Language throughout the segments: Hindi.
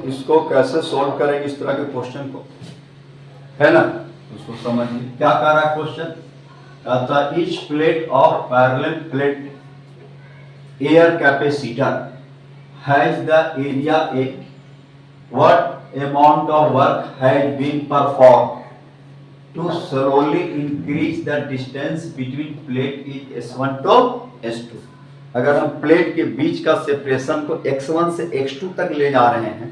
इसको कैसे सॉल्व करेंगे इस तरह के क्वेश्चन को, है ना। उसको समझिए क्या कह रहा है क्वेश्चन। कहता है each plate of parallel plate air capacitor has the area A, what amount of work has been perform to slowly increase the distance between plate is S1 to S2। अगर हम प्लेट के बीच का सेपरेशन को x1 से x2 तक ले जा रहे हैं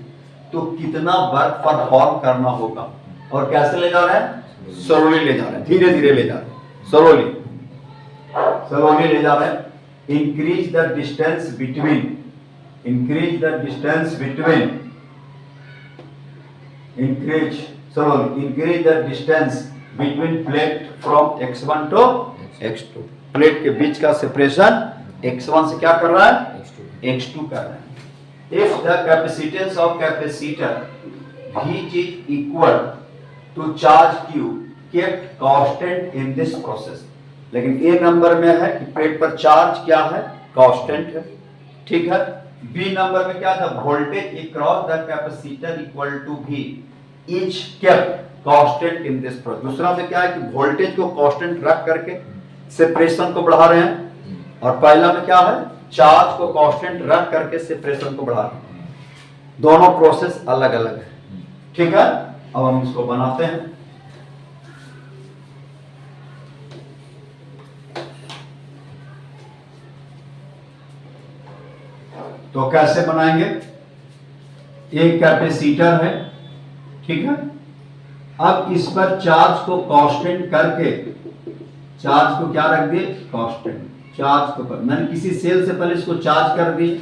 तो कितना वर्क परफॉर्म करना होगा, और कैसे ले जा रहे हैं, स्लोली ले जा रहे हैं, धीरे धीरे ले जा रहे हैं, स्लोली ले जा रहे हैं। Increase the distance between, increase the distance between, increase the distance between plate from x1 to x2। Plate के बीच का सेपरेशन x1 से क्या कर रहा है, x2 कर रहा है। If the capacitance of capacitor Vg is equal to charge Q kept constant in this process। लेकिन ए नंबर में है कि प्लेट पर चार्ज क्या है, कांस्टेंट है, ठीक है। बी नंबर में क्या था, voltage across the capacitor equal to V is kept constant in this process. दूसरा में क्या है कि वोल्टेज को कांस्टेंट रख करके सेपरेशन को बढ़ा रहे हैं, और पहला में क्या है, चार्ज को कांस्टेंट रख करके सेपरेशन को बढ़ा रहे हैं। दोनों प्रोसेस अलग अलग है, ठीक है। अब हम इसको बनाते हैं। तो कैसे बनाएंगे, एक कैपेसिटर है, ठीक है। अब इस पर चार्ज को कांस्टेंट करके, चार्ज को क्या रख दिए, कांस्टेंट, चार्ज को मैंने किसी सेल से पहले इसको चार्ज कर दिए,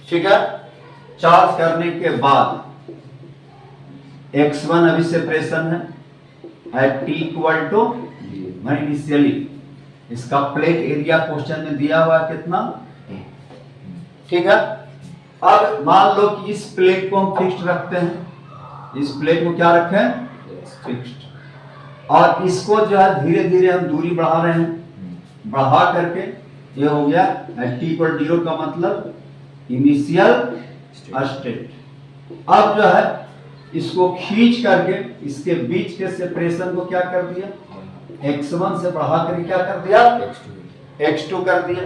ठीक है। चार्ज करने के बाद x1 अभी सेपरेशन है एट t इक्वल टू, मैंने इनिशियली इसका प्लेट एरिया क्वेश्चन में दिया हुआ कितना, ठीक है। अब मान लो कि इस प्लेट को हम फिक्स्ड रखते हैं, इस प्लेट को क्या रखें, फिक्स्ड, और इसको जो है धीरे धीरे हम दूरी बढ़ा रहे हैं, बढ़ा करके ये हो गया t इक्वल 0 का मतलब इनिशियल स्टेट। अब जो है इसको खींच करके इसके बीच के सेपरेशन को क्या कर दिया, x1 से बढ़ा करके क्या कर दिया, x2 कर दिया।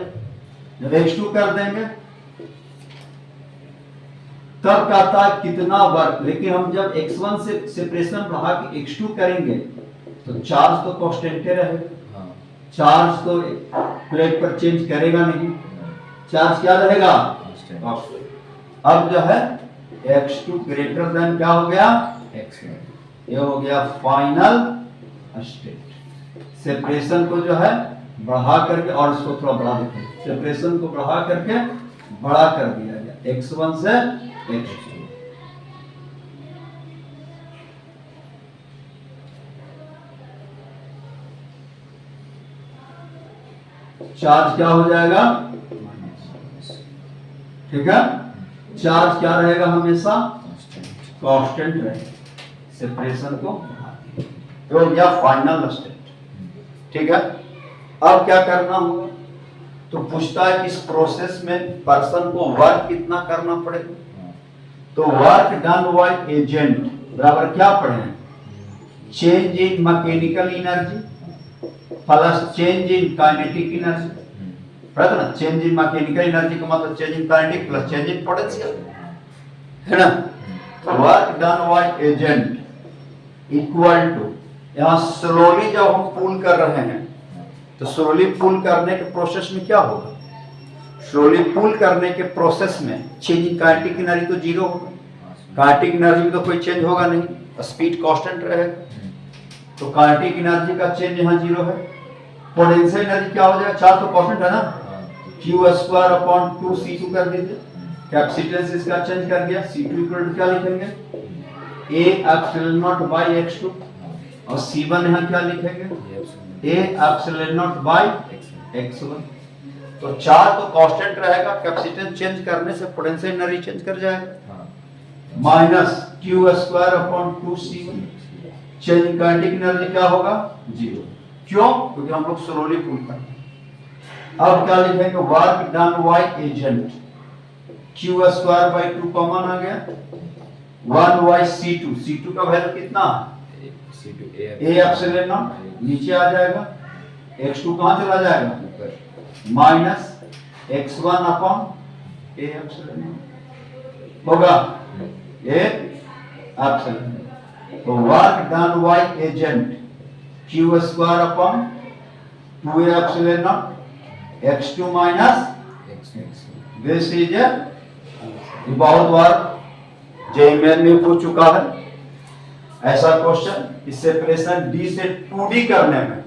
जब x2 कर देंगे तब कहता है कितना वर्क, लेकिन हम जब x1 से सेपरेशन बढ़ा के x2 करेंगे तो चार्ज तो कांस्टेंट रहेगा, चार्ज तो प्लेट पर चेंज करेगा नहीं, चार्ज क्या रहेगा, अब जो है x2 ग्रेटर देन क्या हो गया, x1। ये हो गया फाइनल स्टेट। सेपरेशन को जो है बढ़ा करके, और इसको थोड़ा बढ़ा देते हैं, सेपरेशन को बढ़ा करके बड़ा कर दिया गया x1 से x2। चार्ज क्या हो जाएगा, ठीक है। चार्ज क्या रहेगा, हमेशा कांस्टेंट रहेगा, सेपरेशन को हो गया फाइनल स्टेट, ठीक है। अब क्या करना होगा, तो पूछता है कि इस प्रोसेस में पर्सन को वर्क कितना करना पड़ेगा, तो वर्क डन बाय एजेंट बराबर क्या पढ़े हैं, change in mechanical energy plus change in kinetic energy, पढ़ा ना। चेंज इन मैकेनिकल एनर्जी का मतलब change in kinetic plus change in potential, है ना। Work done by agent equal to, यहां स्लोली जब हम पुल कर रहे हैं तो स्लोली पुल करने के प्रोसेस में क्या होगा, स्लोली पुल करने के प्रोसेस में चेंज इन काइनेटिक एनर्जी तो जीरो होगा, काइनेटिक एनर्जी में तो कोई चेंज होगा नहीं, स्पीड कांस्टेंट रहेगा, तो काइनेटिक एनर्जी का चेंज यहाँ जीरो है। पोटेंशियल एनर्जी क्या हो जाएगा, चार्ज तो कांस्टेंट है ना, q² C2 कर दीजिए, कैपेसिटेंस इसका चेंज कर दिया, C2 इक्वल टू क्या लिखेंगे, A epsilon naught bye x2, और C1 यहाँ क्या लिखेंगे, A epsilon naught bye x1। तो चार्ज तो कांस्टेंट रहेगा, कैपेसिटेंस चेंज करने से पोटेंशियल एनर्जी चेंज कर जाएगा, minus q² C1, change in kinetic energy क्या होगा, जीरो। क्यों, क्योंकि हम लोग स्लोली पुल करते हैं। अब क्या लिखेंगे, work done by agent, q² 2 common आ गया, 1/C2, C2 का वैल्यू कितना है, A एप्सिलॉन नॉट, नीचे आ जाएगा, x2 कहां चला जाएगा, minus x1 upon A epsilon not होगा, A एप्सिलॉन। तो work done by agent Q square upon 2A epsilon naught x2 minus this is बहुत बार जेईमेन में पूछ चुका है ऐसा क्वेश्चन। इससे प्रश्न डी से 2D करने में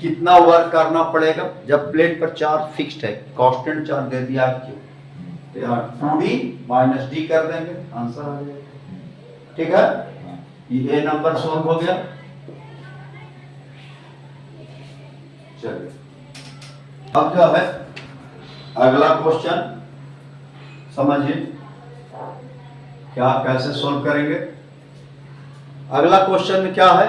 कितना वर्क करना पड़ेगा, जब प्लेट पर चार्ज फिक्स्ड है, कांस्टेंट चार्ज दे दिया क्यू, तो यहाँ 2D माइनस डी कर देंगे, आंसर आ जाएगा। ठीक है, ये A नंबर सॉल्व हो गया। चलिए अब जो है अगला क्वेश्चन समझिए क्या कैसे सॉल्व करेंगे। अगला क्वेश्चन में क्या है,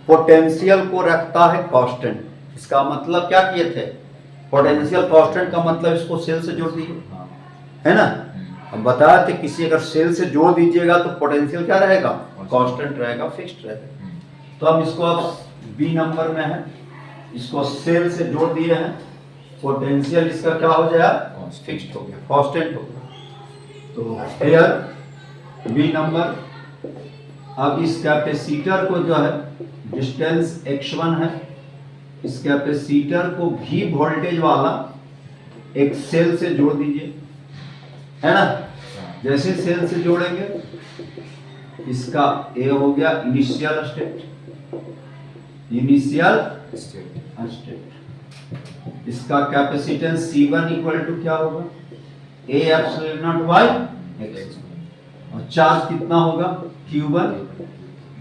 पोटेंशियल को रखता है कांस्टेंट। इसका मतलब क्या किए थे, पोटेंशियल कांस्टेंट का मतलब इसको सेल से जोड़ दिए, है ना। हम बताए थे किसी अगर सेल से जोड़ दीजिएगा तो पोटेंशियल क्या रहेगा, कांस्टेंट रहेगा, फिक्स्ड रहेगा। तो हम इसको अब बी नंबर में है, इसको सेल से जोड़ दिए हैं, पोटेंशियल इसका क्या हो जाएगा, फिक्स्ड हो गया, कांस्टेंट हो गया। तो हियर बी नंबर। अब इस कैपेसिटर को जो है डिस्टेंस x1 है, इस कैपेसिटर को भी वोल्टेज वाला एक सेल से जोड़ दीजिए, है ना। जैसे सेल से जोड़ेंगे इसका ए हो गया इनिशियल स्टेट, इनिशियल स्टेट। इसका कैपेसिटेंस C1 इक्वल टू क्या होगा, A epsilon naught by x, और चार्ज कितना होगा Q1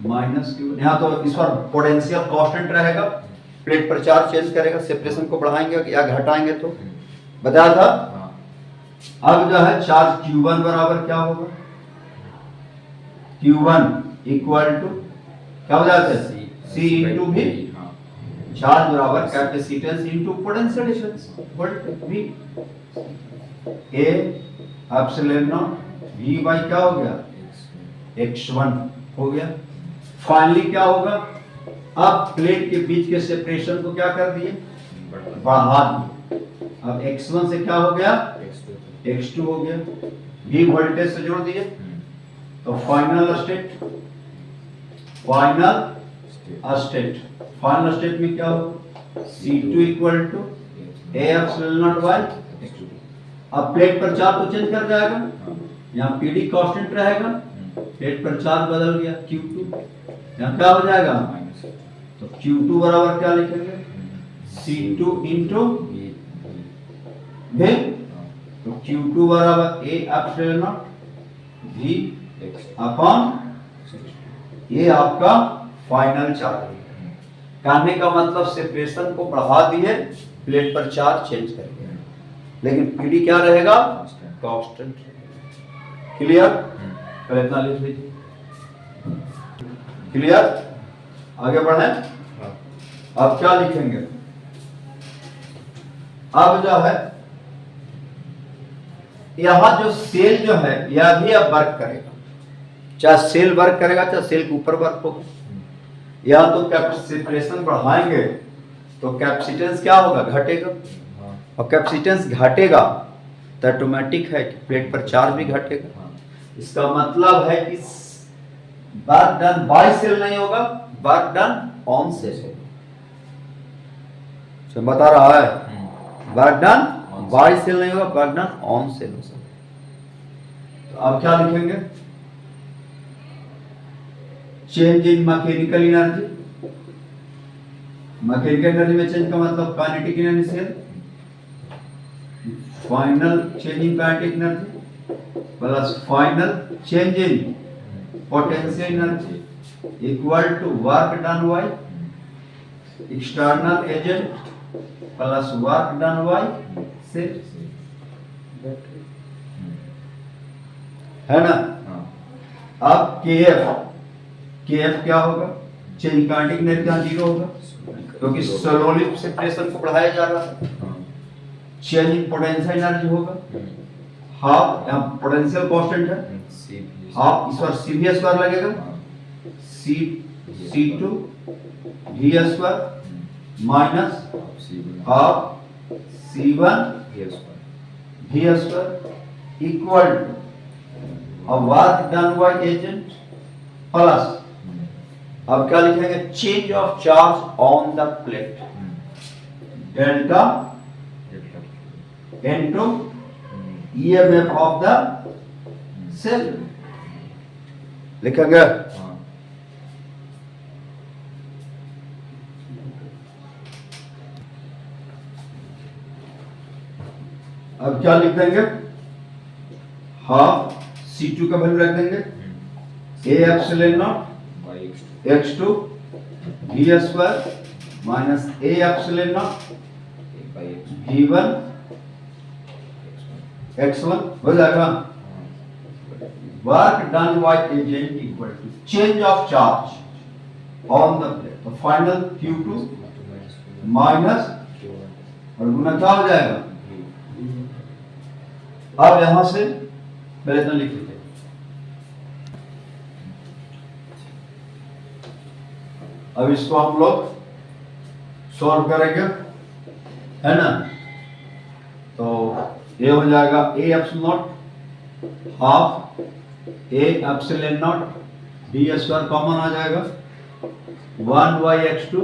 माइनस Q1। यहाँ तो इस पर पोटेंशियल कांस्टेंट रहेगा, प्लेट पर चार्ज चेंज करेगा, सेपरेशन को बढ़ाएंगे या घटाएंगे तो बताया था। अब जो है चार्ज Q1 बराबर क्या होगा, Q1 इक्वल टू क्या हो जाता है, C इंटू V, चार्ज बराबर capacitance into potential difference volt V, A epsilon not V by क्या हो गया, x1 हो गया। फाइनली क्या होगा, अब प्लेट के बीच के सेपरेशन को क्या कर दिए, बढ़ा दिए। अब x1 से क्या हो गया, x2 हो गया, V वोल्टेज से जोड़ दिए, तो फाइनल स्टेट, फाइनल स्टेट में क्या होगा, C2 equal to A epsilon naught by. अब प्लेट पर चार्ज तो चेंज कर जाएगा, यहाँ PD कांस्टेंट रहेगा, प्लेट पर चार्ज बदल गया Q2, यहाँ क्या हो जाएगा, तो Q2 बराबर क्या लिखेंगे, C2 इंटू V, तो Q2 बराबर A epsilon not V upon, ये आपका फाइनल चार्ज। कहने का मतलब सेपरेशन को बढ़ा दिए, प्लेट पर चार्ज चेंज कर दिया, लेकिन PD क्या रहेगा, कांस्टेंट। क्लियर, पहले इतना लिख लीजिए। क्लियर, आगे बढ़े। अब क्या लिखेंगे, अब जो है यहां जो सेल जो है यह भी अब वर्क करेगा, चाहे सेल वर्क करेगा चाहे सेल के ऊपर वर्क होगा। या तो सेपरेशन बढ़ाएंगे तो कैपेसिटेंस क्या होगा, घटेगा, और कैपेसिटेंस घटेगा तो ऑटोमेटिक है कि प्लेट पर चार्ज भी घटेगा। इसका मतलब है कि वर्क डन बाय सेल नहीं होगा, वर्क डन ऑन सेल होगा। बता रहा है, वर्क डन बाय सेल नहीं होगा, वर्क डन ऑन सेल होगा। तो अब क्या लिखेंगे, change in mechanical energy, mechanical energy में चेंज का मतलब काइनेटिक एनर्जी से final change in kinetic energy plus final change in potential energy equal to work done by external agent plus work done by cell, है ना। अब KF क्या होगा, चेंज काइनेटिक एनर्जी का 0 होगा क्योंकि स्लोली सेपरेशन को बढ़ाया जा रहा है। चेंज इन पोटेंशियल एनर्जी होगा हाफ, यहाँ पोटेंशियल कांस्टेंट है, हाफ, इस बार सी भी स्क्वायर लगेगा, सी सी टू भी square minus half C one भी square equal to work done by agent plus, अब क्या लिखेंगे, change of charge on the plate delta into EMF of the cell लिखेंगे। अब क्या लिख देंगे, हाफ C2 का वैल्यू रख देंगे, A epsilon naught x2 v square minus A epsilon naught v1 x1 हो जाएगा। Work done by agent equal to change of charge on the plate, तो फाइनल Q2 माइनस और गुना क्या हो जाएगा। अब यहां से पहले इतना लिख लेते हैं, अब इसको हम लोग सॉल्व करेंगे, है ना। तो ये हो जाएगा A epsilon not half A epsilon not B square common आ जाएगा, 1 by x2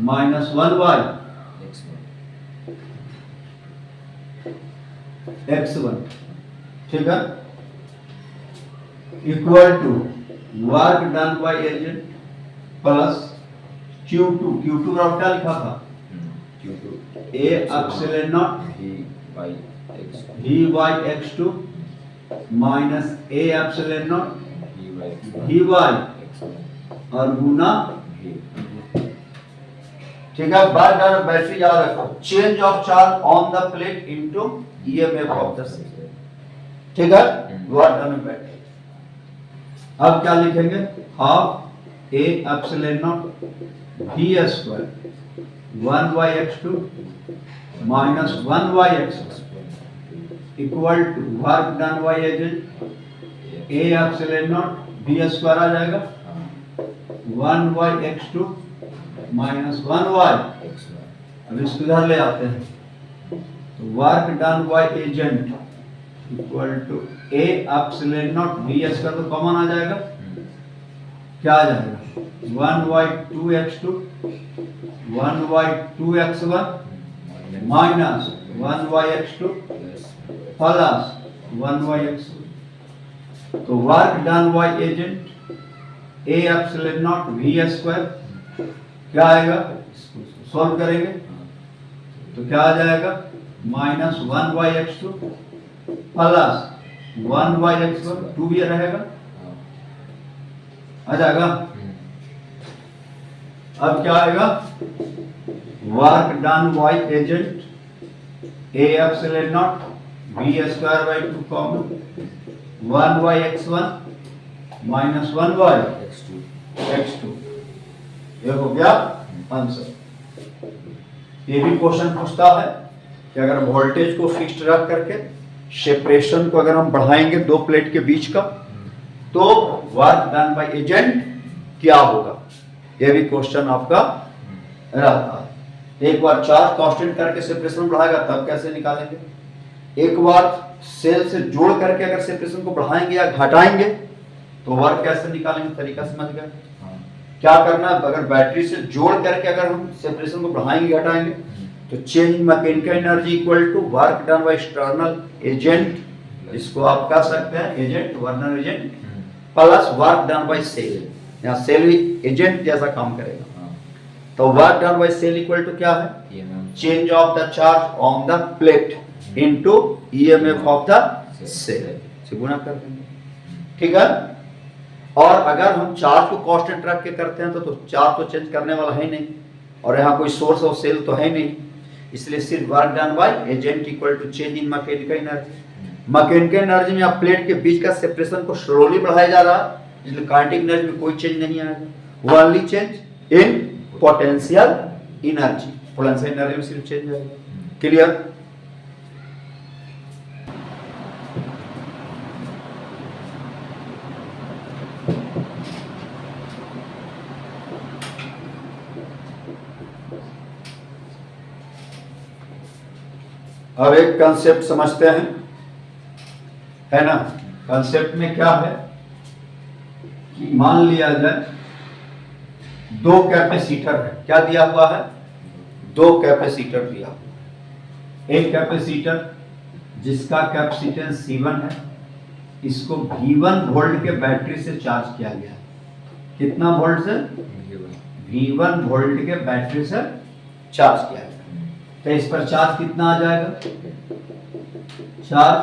minus 1 by x1, ठीक है, equal to work done by agent plus Q2 का क्या लिखा था, A epsilon not v by x2 minus A epsilon not v by और गुना, ठीक है। बार बार बैटरी याद रखो, change of charge on the plate into EMF of the cell, ठीक है, वर्क डन बैटरी। अब क्या लिखेंगे, half A epsilon not v square 1 by x2 minus 1 by x1 equal to work done by agent A epsilon not v square आ जाएगा, 1 बाई x2 माइनस 1 बाई, अब इसको इधर ले आते हैं, तो work done by agent equal to A epsilon not v square तो कॉमन आ जाएगा, क्या आ जाएगा, 1 by 2x2 1 by 2x1 minus 1 by x2 plus 1 by x1, तो work done by agent A epsilon not v square क्या आएगा, सॉल्व करेंगे तो क्या आ जाएगा, minus 1 by x2 plus 1 by x1, 2 भी रहेगा, आ जाएगा। अब क्या आएगा, work done by agent A epsilon not v square by 2 common 1 by x1 minus 1 by x2, ये हो गया आंसर। ये भी क्वेश्चन पूछता है कि अगर वोल्टेज को फिक्स्ड रख करके सेपरेशन को अगर हम बढ़ाएंगे दो प्लेट के बीच का, तो वर्क डन बाय एजेंट क्या होगा, ये भी क्वेश्चन आपका रहता है। एक बार चार्ज कांस्टेंट करके सेपरेशन बढ़ाएगा तब कैसे निकालेंगे, एक बार सेल से जोड़ करके अगर सेपरेशन को बढ़ाएंगे या घटाएंगे तो वर्क कैसे निकालेंगे, तरीका समझ गए। क्या करना है, अगर बैटरी से जोड़ करके अगर हम सेपरेशन को बढ़ाएंगे घटाएंगे तो change in mechanical energy equal to work done by external agent, जिसको आप कह सकते हैं एजेंट, वर्नर agent plus work done by cell, यहाँ सेल एजेंट जैसा काम करेगा। तो work done by cell equal to क्या है, change of the charge on the plate into EMF of the cell से गुणा कर देंगे, ठीक है। और अगर हम चार्ज को कांस्टेंट रख के करते हैं तो चार्ज तो चेंज करने वाला है नहीं, और यहाँ कोई सोर्स ऑफ सेल तो है नहीं, इसलिए सिर्फ work done by agent equal to change in mechanical energy. Mechanical energy में आप प्लेट के बीच का सेपरेशन को स्लोली बढ़ाया जा रहा है, इसलिए काइनेटिक एनर्जी में कोई चेंज नहीं आएगा, only change in potential energy, potential energy में सिर्फ चेंज आएगा। क्लियर। अब एक कंसेप्ट समझते हैं, है ना। कंसेप्ट में क्या है कि मान लिया जाए दो कैपेसिटर है, क्या दिया हुआ है, दो कैपेसिटर दिया हुआ है। एक कैपेसिटर जिसका कैपेसिटेंस C1 है, इसको V1 वोल्ट के बैटरी से चार्ज किया गया है। कितना वोल्ट से, V1 वोल्ट के बैटरी से चार्ज किया गया। तो इस पर चार्ज कितना आ जाएगा, चार्ज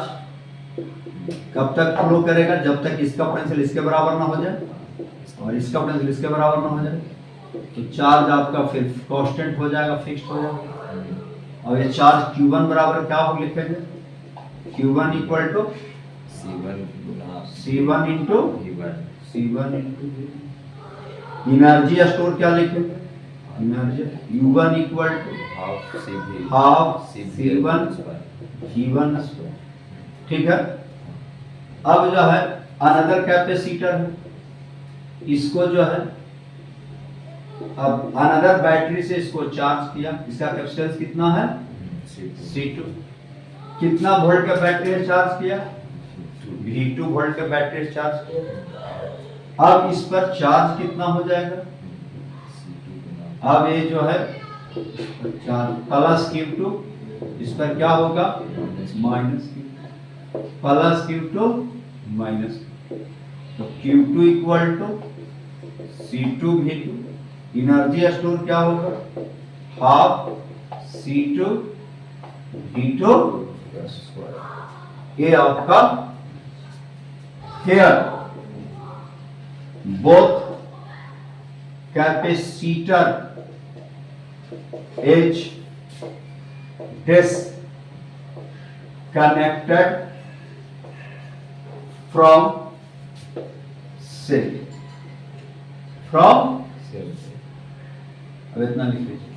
कब तक फ्लो करेगा, जब तक इसका पोटेंशियल इसके बराबर ना हो जाए और इसका पोटेंशियल इसके बराबर ना हो जाए। तो चार्ज आपका फिर कांस्टेंट हो जाएगा, फिक्स्ड हो जाएगा। और ये चार्ज Q1 बराबर क्या हो लिखेंगे, Q1 equal to C1 into energy store क्या लिखेंगे, energy U1 equal to half C1 G1 square. ठीक है। अब जो है अनदर कैपेसिटर है, इसको जो है अब अनदर बैटरी से इसको चार्ज किया, इसका कैपेसिटेंस कितना है C2। कितना वोल्ट का बैटरी है चार्ज किया, V2 वोल्ट का बैटरी चार्ज किया। अब इस पर चार्ज कितना हो जाएगा, अब ये जो है चार्ज प्लस Q2, इस पर क्या होगा minus Q2, plus Q2 minus, तो Q2 equal to C2 V2। Energy store क्या होगा, हाफ C2 V2 ये आपका here both capacitor is disconnected from cell, from cell। अब इतना लिख लीजिए।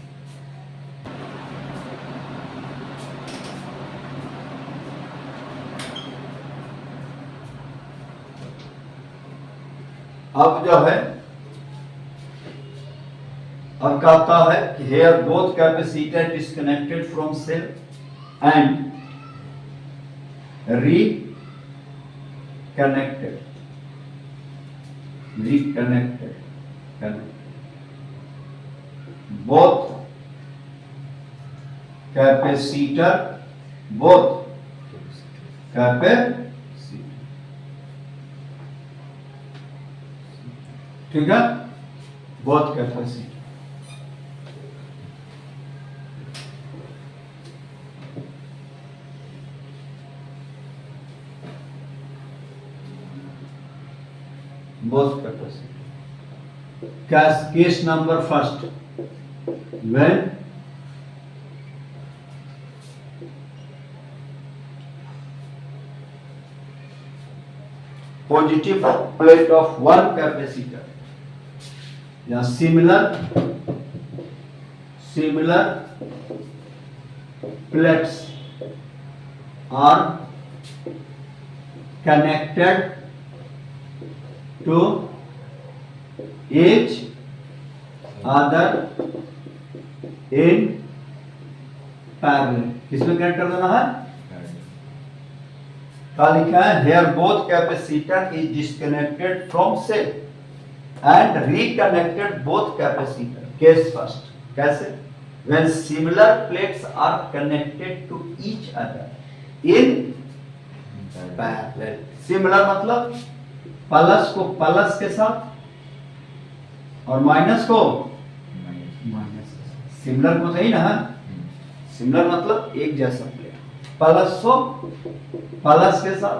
अब जो है अब कहता है कि here both capacitor disconnected from cell and reconnected both capacitor ठीक है, both capacitor। both capacitor। Case number first, when positive plate of one capacitor या similar plates are connected to each other in parallel। किसमें कनेक्ट कर देना है, क्या लिखा है, here both capacitor is disconnected from cell and reconnected both capacitor। Case first, कैसे, when similar plates are connected to each other in parallel। similar मतलब प्लस को प्लस के साथ और माइनस को माइनस। सिमिलर को सही ना, सिमिलर मतलब एक जैसा प्लेट, प्लस को प्लस के साथ,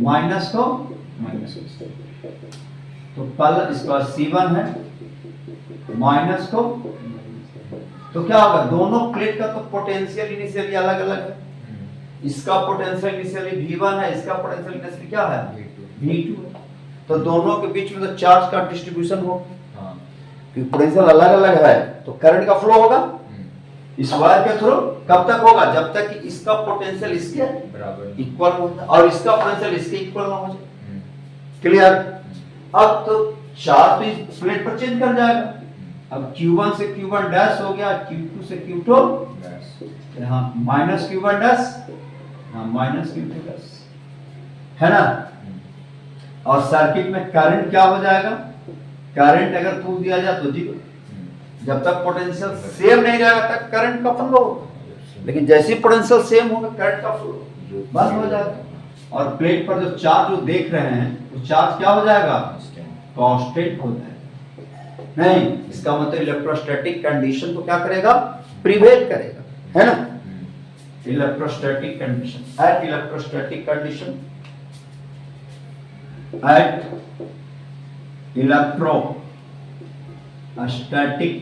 माइनस को माइनस के साथ। तो प्लस इसका C1 है, माइनस को, तो क्या होगा, दोनों प्लेट का तो पोटेंशियल इनिशियली अलग अलग है। इसका पोटेंशियल इनिशियली V1 है, इसका पोटेंशियल इनिशियली क्या है V2। तो दोनों के बीच में तो चार्ज का डिस्ट्रीब्यूशन हो, क्योंकि पोटेंशियल अलग अलग है तो करंट का फ्लो होगा इस वायर के थ्रू। कब तक होगा, जब तक कि इसका पोटेंशियल इसके बराबर इक्वल हो जाए और इसका पोटेंशियल इसके इक्वल ना हो जाए। क्लियर। अब तो चार्ज तो इस प्लेट पर चेंज कर जाएगा। अब Q1 से Q1 डैश हो गया, Q2 से Q2 डैश। यहाँ माइनस Q1 डैश, यहाँ माइनस Q2 डैश, है ना। और सर्किट में करंट क्या हो जाएगा, करंट अगर प्रूफ दिया जाए तो जीरो, जब तक पोटेंशियल सेम नहीं रहेगा तक करंट का फ्लो होगा, लेकिन जैसे पोटेंशियल सेम होगा करंट का फ्लो बंद हो जाएगा। और प्लेट पर जो चार्ज जो देख रहे हैं वो चार्ज क्या हो जाएगा, कांस्टेंट हो जाएगा। नहीं, इसका मतलब इलेक्ट्रोस्टैटिक कंडीशन को क्या करेगा, प्रिवेल करेगा, है ना। Electrostatic condition, at electrostatic condition, at electrostatic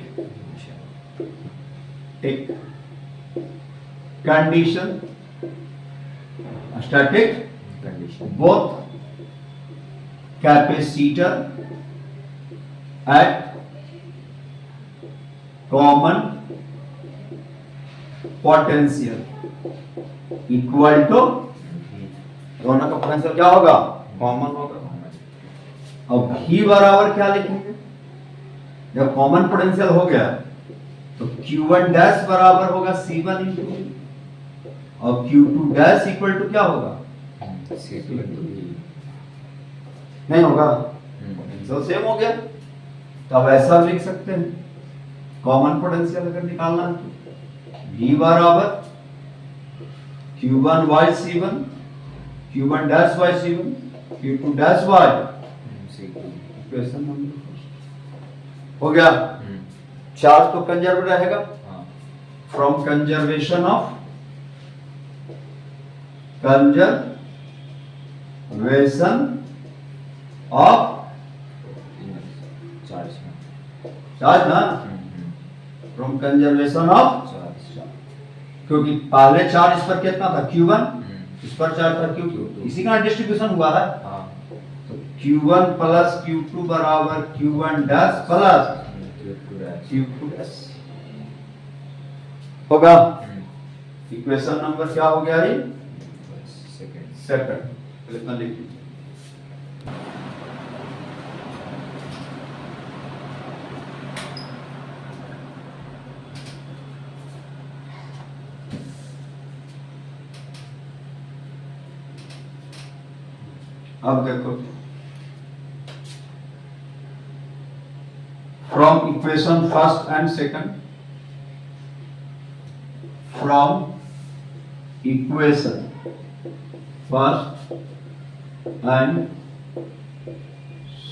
condition, static condition, both capacitor at common potential equal to, दोनों का पोटेंशियल क्या होगा, कॉमन होगा। अब ही बराबर क्या लिखेंगे, जब कॉमन पोटेंशियल हो गया तो Q1 डैश बराबर होगा C1 इंटू और Q2 डैश इक्वल टू क्या होगा, नहीं होगा, पोटेंशियल सेम हो गया। तो अब ऐसा लिख सकते हैं, कॉमन पोटेंशियल अगर निकालना है तो V बराबर Q1 y C1, Q1 dash y C1, Q2 dash y, equation number हो गया। चार्ज तो कंजर्व रहेगा, फ्रॉम कंजर्वेशन ऑफ चार्ज ना, फ्रॉम कंजर्वेशन ऑफ, क्योंकि पहले चार्ज इस पर कितना था Q1, इस पर चार्ज था Q2, इसी का डिस्ट्रीब्यूशन हुआ है। तो Q1 प्लस Q2 बराबर Q1 dash plus Q2 dash होगा। इक्वेशन नंबर क्या हो गया, ये सेकंड, इतना लिख लीजिए। अब देखो, from equation first and second, from equation first and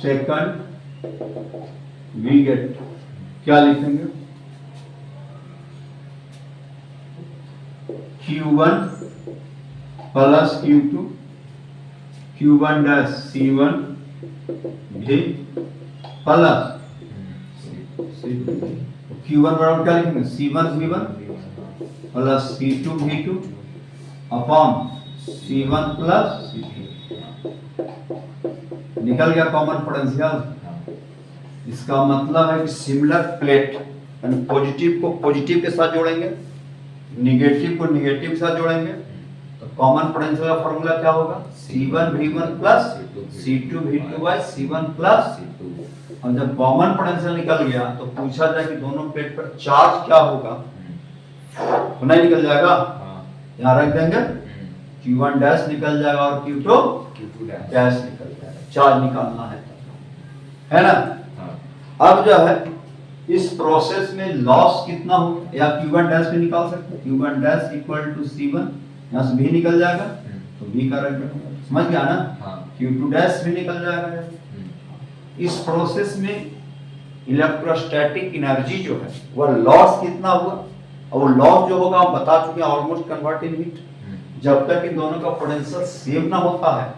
second we get, क्या लिखेंगे, Q1 plus Q2, Q1 dash C1 भी प्लस Q1 बराबर क्या लिखेंगे, C1 V1 plus C2 V2 upon C1 plus C2, निकल गया कॉमन पोटेंशियल। इसका मतलब है कि सिमिलर प्लेट, यानी पॉजिटिव को पॉजिटिव के साथ जोड़ेंगे, निगेटिव को निगेटिव के साथ जोड़ेंगे, तो कॉमन पोटेंशियल का फॉर्मूला क्या होगा, C1 V1 plus C2 V2 by C1 plus C2। और जब कॉमन पोटेंशियल निकल गया तो पूछा जाए कि दोनों प्लेट पर चार्ज क्या होगा, तो नहीं निकल जाएगा, यहाँ रख देंगे, Q1 डैश निकल जाएगा और Q2 डैश निकल जाएगा, चार्ज निकालना है ना। अब जो है इस प्रोसेस में लॉस कितना होगा, या Q1 डैश भी निकाल सकते हैं, Q1 dash equal to C1, यहाँ से भी निकल जाएगा तो भी का रख देंगे, समझ गया ना। Q2 डैश भी निकल जाएगा। इस प्रोसेस में इलेक्ट्रोस्टैटिक एनर्जी जो है वह लॉस कितना हुआ, और वो लॉस जो होगा हम बता चुके हैं, ऑलमोस्ट कन्वर्ट इन हीट। जब तक इन दोनों का पोटेंशियल सेम ना होता है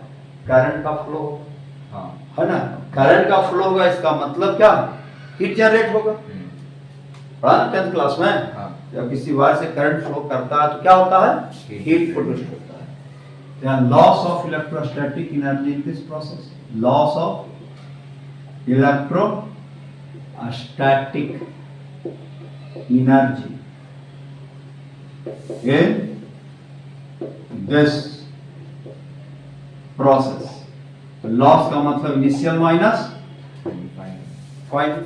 करंट का फ्लो होगा, है ना। करंट का फ्लो होगा, इसका मतलब क्या, हीट जनरेट होगा। पढ़ा ना 10th क्लास में, जब किसी वायर से करंट फ्लो करता है तो क्या होता है, हीट प्रोड्यूस होता है। Loss of electrostatic energy in this process, loss of electrostatic energy in this process। Loss का मतलब इनिशियल माइनस फाइनल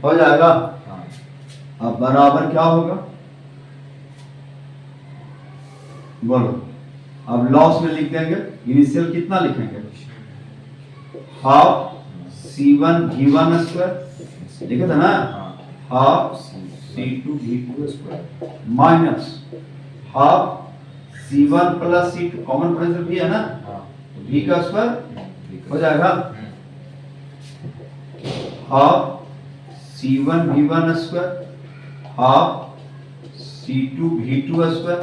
हो जाएगा। अब बराबर क्या होगा, बोलो। अब लॉस में लिख देंगे, इनिशियल कितना लिखेंगे, हाफ C1 V1 स्क्वायर लिखे थे ना, half C2 V2 square minus half C1 plus C2 common potential भी है ना, V का स्क्वायर हो जाएगा, half C1 V1 square half C2 V2 square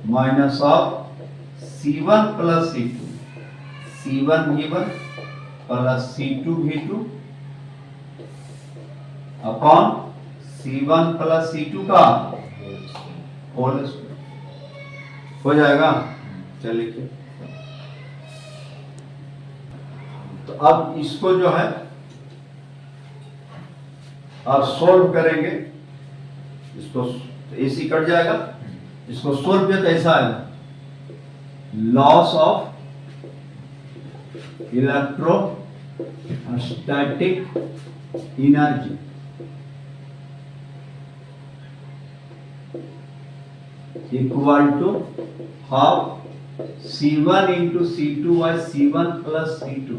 minus of C1 plus C2 C1 V1 plus C2 V2 upon C1 plus C2 का होल स्क्वायर हो जाएगा। चलिए तो अब इसको जो है अब सोल्व करेंगे, इसको AC कट जाएगा, इसको सोल्व किया तो ऐसा आएगा, loss of electrostatic energy equal to half C1 into C2 by C1 plus C2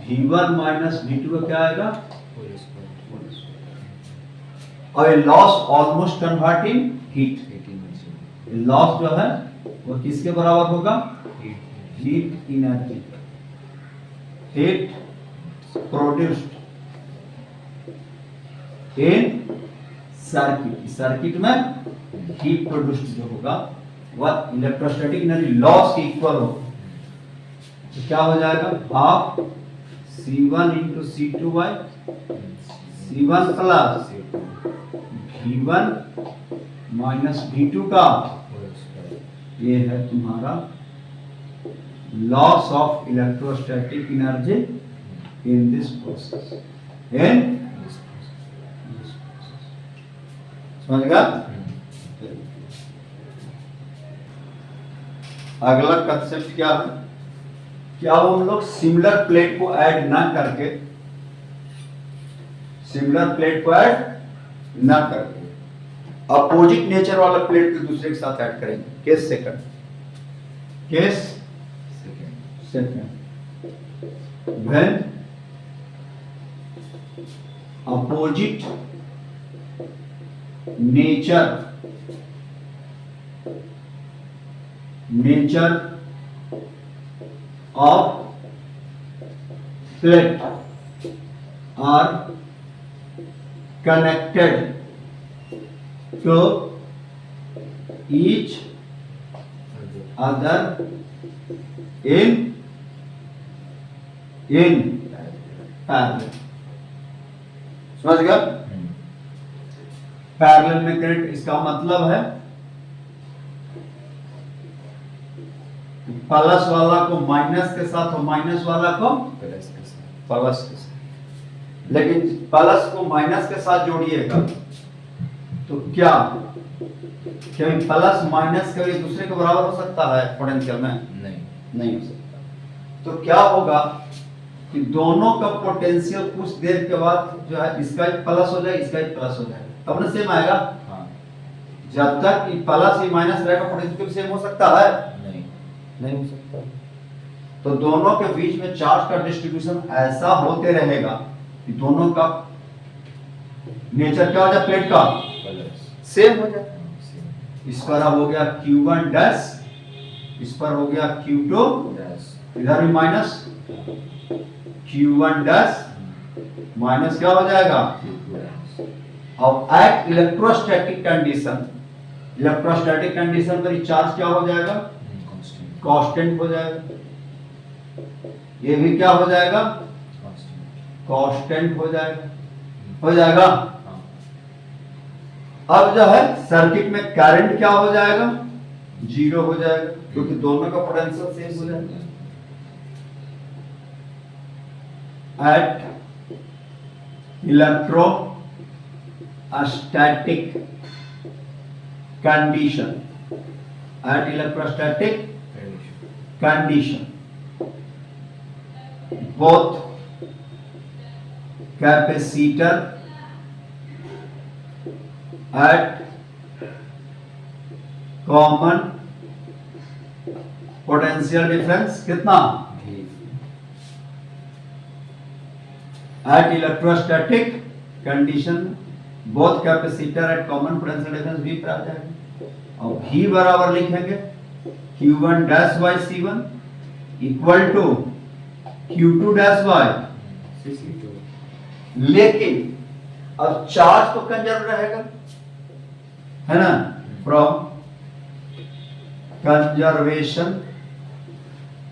V1 minus V2 का क्या आएगा, और ये loss almost converting heat, loss जो है वो किसके बराबर होगा, heat energy, heat produced in circuit, circuit में हीट प्रोड्यूस्ड जो होगा वह इलेक्ट्रोस्टैटिक एनर्जी लॉस के इक्वल होगा। तो क्या हो जाएगा, half C1 into C2 by C1 plus V1 minus V2 का, ये है तुम्हारा loss of electrostatic energy in this process, इन समझ गया। अगला कंसेप्ट क्या है, क्या वो हम लोग सिमिलर प्लेट को ऐड ना करके, सिमिलर प्लेट को ऐड ना करके अपोजिट नेचर वाला प्लेट को दूसरे के साथ ऐड करेंगे। Case second, case second when opposite nature of plate are connected to each other in parallel, समझ गया। पैरेलल में करंट, इसका मतलब है प्लस वाला को माइनस के साथ और माइनस वाला को प्लस के साथ, लेकिन प्लस को माइनस के साथ जोड़िएगा तो क्या प्लस माइनस कभी दूसरे के बराबर हो सकता है पोटेंशियल में, नहीं हो सकता। तो क्या होगा कि दोनों का पोटेंशियल कुछ देर के बाद जो है इसका ही प्लस हो जाएगा, इसका ही प्लस हो जाएगा, तब ना सेम आएगा। जब तक कि प्लस ही माइनस रहेगा पोटेंशियल सेम हो सकता है, नहीं हो सकता। तो दोनों के बीच में चार्ज का डिस्ट्रीब्यूशन ऐसा होते रहेगा कि दोनों का नेचर क्या हो जाए, प्लेट का सेम हो जाए। इस पर अब हो गया Q1 डैश, इस पर हो गया Q2 डैश, इधर भी माइनस Q1 डैश माइनस क्या हो जाएगा, अब at electrostatic condition, electrostatic condition पर चार्ज क्या हो जाएगा, कांस्टेंट हो जाएगा, ये भी क्या हो जाएगा, कांस्टेंट हो जाएगा। अब जो है सर्किट में करंट क्या हो जाएगा, जीरो हो जाएगा, क्योंकि दोनों का पोटेंशियल सेम हो जाएगा। At electrostatic condition, at electrostatic condition both capacitor at common potential difference कितना at electrostatic condition both capacitor at common potential difference V प्राप्त जाएगा और V बराबर लिखेंगे Q1 dash by C1 equal to Q2 dash by C2। लेकिन अब चार्ज तो कंजर्व रहेगा है ना फ्रॉम कंजर्वेशन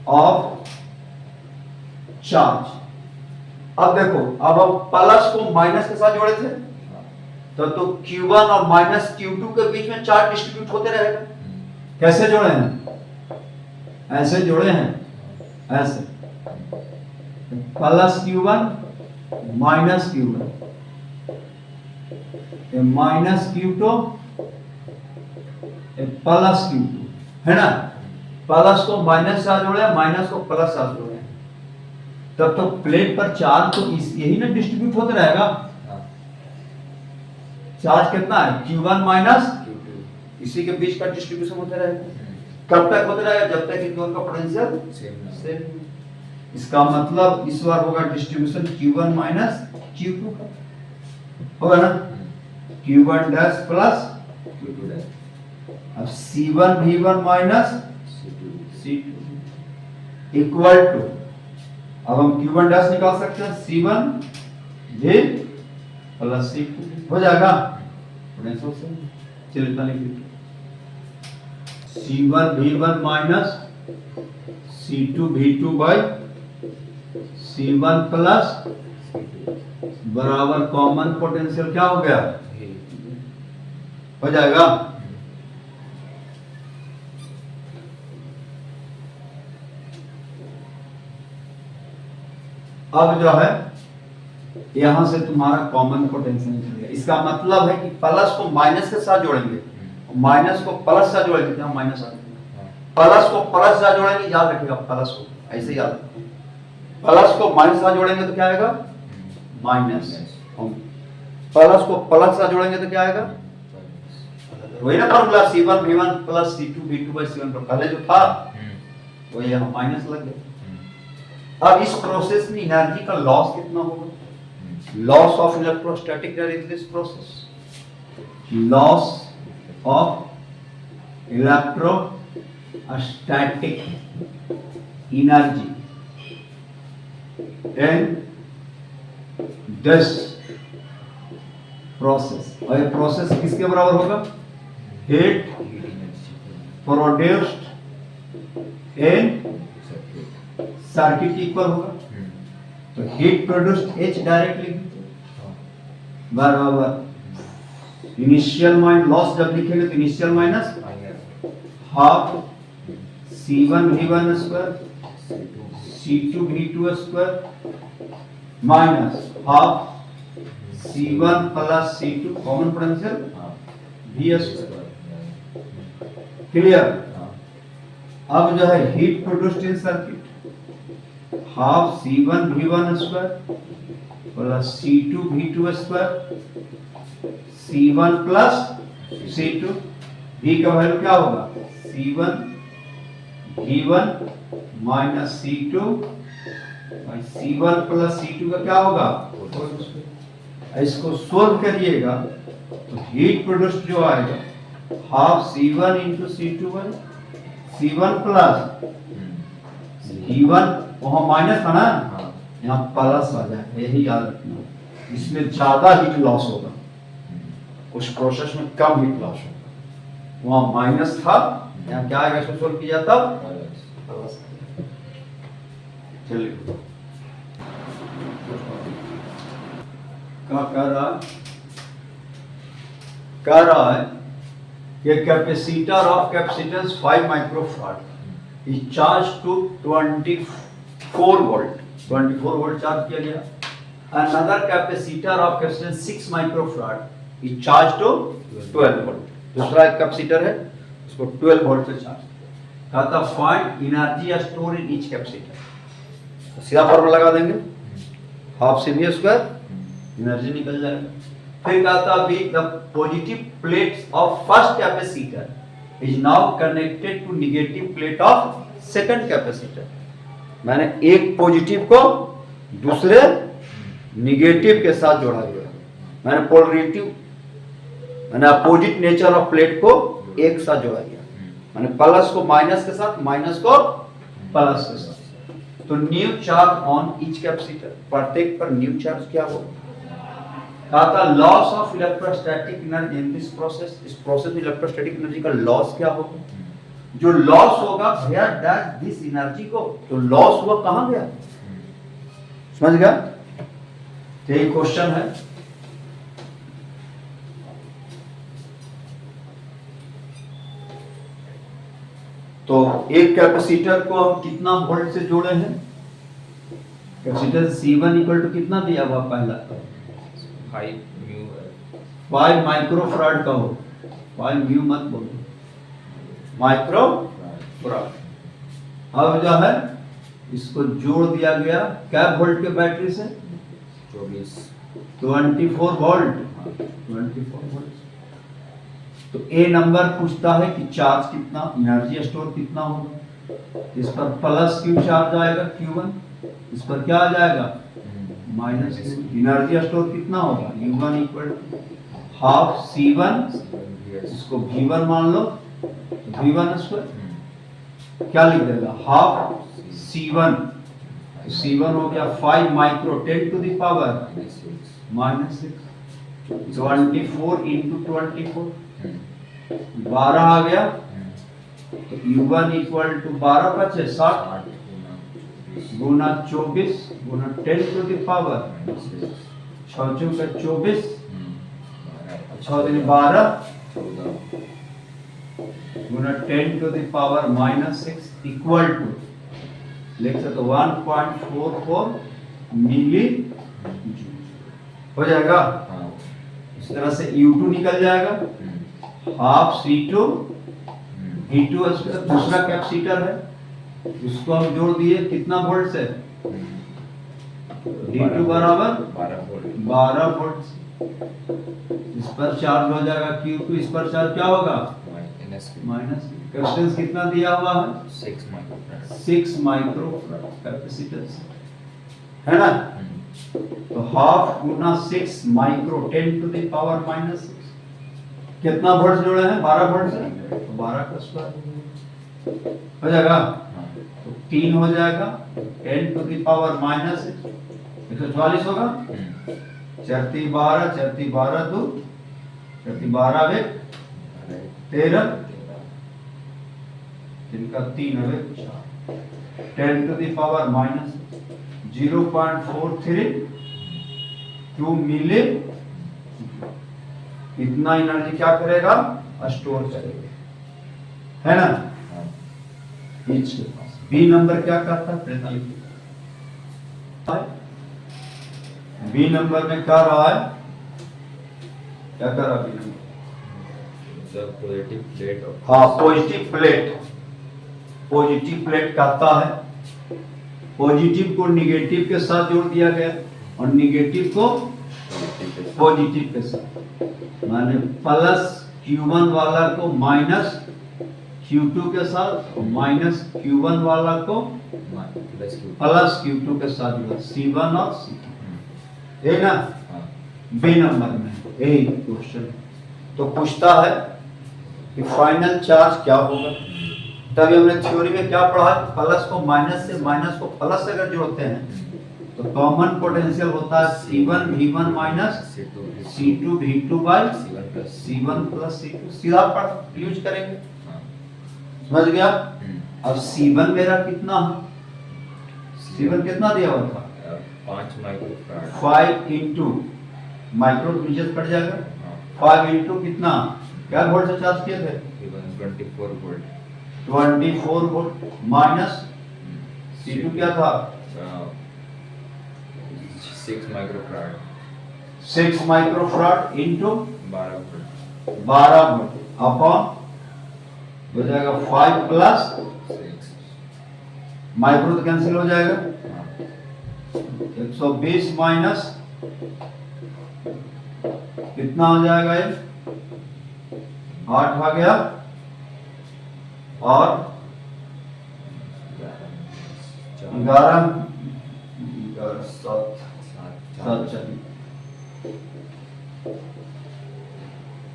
ऑफ चार्ज। अब देखो अब हम प्लस को माइनस के साथ जोड़े थे तो Q1 और माइनस Q2 के बीच में चार्ज डिस्ट्रीब्यूट होते रहेगा। कैसे जोड़े हैं ऐसे जोड़े हैं ऐसे plus Q1 minus Q1 minus Q2 plus Q2 है ना। प्लस को माइनस से जोड़े माइनस को प्लस से जोड़े तब तो प्लेट पर चार्ज तो यही ना डिस्ट्रीब्यूट होते रहेगा। चार्ज कितना है Q1 माइनस Q2 इसी के बीच का डिस्ट्रीब्यूशन होते रहेगा। कब तक होते रहेगा जब तक इन दोनों का पोटेंशियल सेम। इसका मतलब इस बार होगा डिस्ट्रीब्यूशन Q1 माइनस Q2 का होगा ना Q1 dash plus Q2 dash. अब C1 V1 minus C2 equal to अब हम Q1 डैश निकाल सकते हैं C1 V प्लस C2 हो जाएगा पोटेंशियल से। चलिए इतना लिख लीजिए C1 V1 minus C2 V2 by C1 plus बराबर कॉमन पोटेंशियल क्या हो गया हो जाएगा। अब जो है यहां से तुम्हारा कॉमन पोटेंशियल निकल गया। इसका मतलब है कि प्लस को माइनस के साथ जोड़ेंगे माइनस को प्लस से जोड़ेंगे क्या माइनस आ प्लस को प्लस से जोड़ेंगे याद रखिएगा प्लस को ऐसे याद रखिएगा। प्लस को माइनस से जोड़ेंगे तो क्या आएगा माइनस प्लस को प्लस से जोड़ेंगे तो क्या आएगा वही ना formula C1 V1 plus C2 V2 by C1 पर पहले जो था वो यहां माइनस लग गया। अब इस प्रोसेस में एनर्जी का लॉस कितना होगा loss of electrostatic in this process loss of electrostatic energy in this process और ये प्रोसेस किसके बराबर होगा heat produced in circuit equal होगा तो हीट प्रोड्यूस्ड H डायरेक्टली बराबर इनिशियल माइनस लॉस जब लिखेंगे तो initial minus half C1 V1 square C2 V2 square minus half C1 plus C2 common potential V square. Clear. अब जो है heat produced in circuit half C1 V1 square plus C2 V2 square C1 plus C2 V का वैल्यू क्या होगा C1 V1 minus C2 C1 plus C2 का क्या होगा इसको सोल्व करिएगा तो हीट प्रोड्यूस्ड जो आएगा half C1 into C2 bye C1 plus V1 वहां माइनस था ना यहाँ प्लस आ जाएगा यही याद रखना। इसमें ज्यादा हीट लॉस होगा उस प्रोसेस में कम हीट लॉस होगा वहां माइनस था यहाँ क्या आएगा इसको सोल्व किया तब प्लस। चलिए क्या कह रहा है कि capacitor of capacitance 5 microfarad is charge to 24 volt charge किया गया। Another capacitor of capacitance 6 microfarad is charge to 12 volt. दूसरा एक कैपेसिटर है उसको 12 वोल्ट से चार्ज कहता find energy store in each capacitor. तो सीधा फॉर्मूला लगा देंगे हाफ CV स्क्वायर एनर्जी निकल जाएगा। फिर कहता be the positive plates of first capacitor is now connected to negative plate of second capacitor. मैंने एक पॉजिटिव को दूसरे निगेटिव के साथ जोड़ा गया। मैंने पोलरिटी, मैंने अपोजिट नेचर ऑफ प्लेट को एक साथ जोड़ा गया। मैंने प्लस को माइनस के साथ, माइनस को प्लस के साथ। तो new charge on each capacitor, प्रत्येक पर न्यू चार्ज क्या होगा? कहा था loss of electrostatic energy in this process. इस प्रोसेस में इलेक्ट्रोस्टैटिक एनर्जी का लॉस क्या होगा? जो लॉस होगा भैया दैट दिस एनर्जी को, जो लॉस हुआ कहां गया? समझ गया? तो ये क्वेश्चन है। तो एक कैपेसिटर को हम कितना वोल्ट से जोड़े हैं? कैपेसिटर C1 इक्वल टू कितना दिया हुआ पहला? 5 माइक्रोफराड का हो, 5 म्यू मत बोलो, माइक्रोफराड। अब जो है इसको जोड़ दिया गया क्या वोल्ट के बैटरी से? 24 वोल्ट, 24 वोल्ट। तो ए नंबर पूछता है कि चार्ज कितना, एनर्जी स्टोर कितना होगा। इस पर प्लस क्यू चार्ज आएगा Q1, इस पर क्या आ जाएगा? Minus Q। एनर्जी स्टोर कितना होगा? U1 इक्वल हाफ C1, इसको V1 मान लो, V1 स्क्वायर क्या लिख देगा? Half C1। तो C1 हो गया 5 micro 10 to the power -6, 24 into 24, 12 आ गया। तो U1 इक्वल टू 12 बचे 60 गुना 24 गुना 10 टू द पावर 6 चौके 24, 6 दिन 12 गुना 10 to the power -6 equal to लिख सकते 1.44 मिली हो जाएगा। इस तरह से U2 निकल जाएगा, हाफ C2 V2 दूसरा कैपेसिटर है, उसको हम जोड़ दिए कितना वोल्ट से? D2 बराबर 12 वोल्ट। इस पर चार्ज हो जाएगा Q2, इस पर चार्ज क्या होगा? माइनस। कैपेसिटेंस कितना दिया हुआ है? 6 माइक्रोफैराड कैपेसिटर है ना। तो हाफ गुना 6 माइक्रो 10 टू द पावर -6 कितना वोल्ट जोड़े हैं? 12 वोल्ट से, तो 12 का स्क्वायर हो जाएगा। तो 3 हो जाएगा 10 टू द पावर -6, 144 होगा। 4 3 12, 4 3 12 2, 4 3 12 1 13, जिनका 3 है 10 टू द पावर -0.432 मिली इतना एनर्जी क्या करेगा? स्टोर करेगा, है ना। बी नंबर क्या करता है? बी नंबर में क्या रहा है? क्या कर रहा बी नंबर? Positive plate. हाँ, पॉजिटिव प्लेट, पॉजिटिव प्लेट कहता है पॉजिटिव को निगेटिव के साथ जोड़ दिया गया और निगेटिव को पॉजिटिव के साथ। माने प्लस Q1 वाला को माइनस Q2 के साथ और माइनस Q1 वाला को प्लस Q2 के साथ जोड़ा, C1 और C2 है ना। बी नंबर में यही क्वेश्चन। तो पूछता है कि फाइनल चार्ज क्या होगा। तभी हमने थ्योरी में क्या पढ़ा? प्लस को माइनस से, माइनस को प्लस से अगर जोड़ते हैं तो कॉमन पोटेंशियल होता है C1 V1 minus C2 V2 by C1 plus C2। सीधा पढ़ यूज करेंगे, समझ गया। अब C1 मेरा कितना है? C1 कितना दिया हुआ था? 5 माइक्रोफैराड। 5 इंटू माइक्रो नीचे पड़ जाएगा, 5 इंटू कितना, क्या वोल्ट से चार्ज किए थे? 24 वोल्ट। 24 वोल्ट माइनस C2 क्या था? 6 microfarad. 6 microfarad into 12 volt upon हो जाएगा 5 प्लस 6 माइक्रो तो कैंसिल हो जाएगा, 120 माइनस कितना हो जाएगा? ये 8 आ गया और 11 7 7 चलिए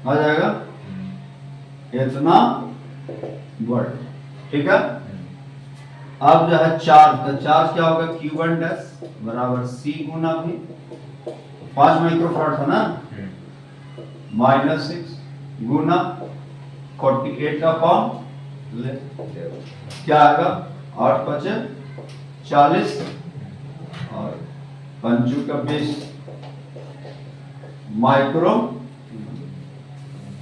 आ जाएगा इतना वर्ड, ठीक है। अब जो है चार्ज, तो चार्ज क्या होगा, Q1 डैश बराबर C गुना भी 5 माइक्रोफारड था ना, -6 गुना 48 अपॉन क्या आएगा 8 पचे 40 और 5 का 20 माइक्रो,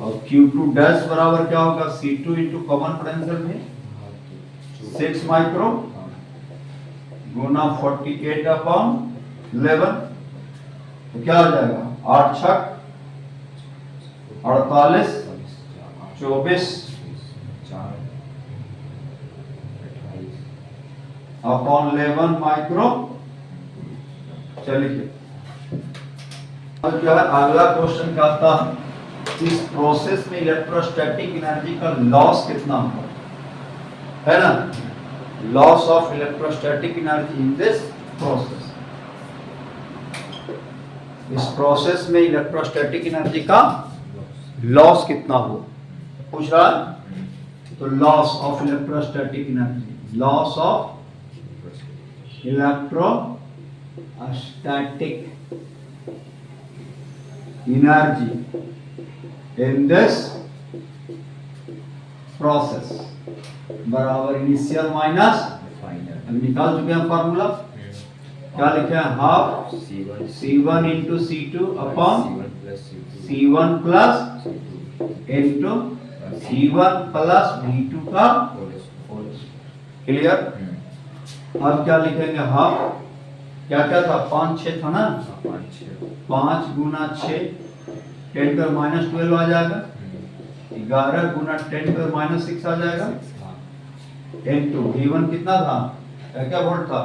और Q2 डैश बराबर क्या होगा C2 इंटू कॉमन पोटेंशियल में 6 माइक्रो गुना 48 अपॉन 11, तो क्या हो जाएगा 8 छक 48 24 अपॉन 11 माइक्रो। चलिए अब जो है अगला क्वेश्चन क्या आता है, इस प्रोसेस में इलेक्ट्रोस्टैटिक एनर्जी का लॉस कितना होगा, है ना, loss of electrostatic energy in this process. इस प्रोसेस में इलेक्ट्रोस्टैटिक एनर्जी का लॉस कितना हो पूछ रहा है, तो loss of electrostatic energy, loss of electrostatic energy in this process बराबर इनिशियल माइनस, अब निकाल चुके हैं फॉर्मूला, क्या लिखे हैं half C1 into C2 upon C1 plus into C1 plus V2 का होल। क्लियर। अब क्या लिखेंगे हाफ, क्या क्या था 5 6 था ना, 5 गुना 6 10 पर -12 आ जाएगा, 11 गुना 10 पर -6 आ जाएगा, इंटू V1 कितना था, क्या वोल्ट था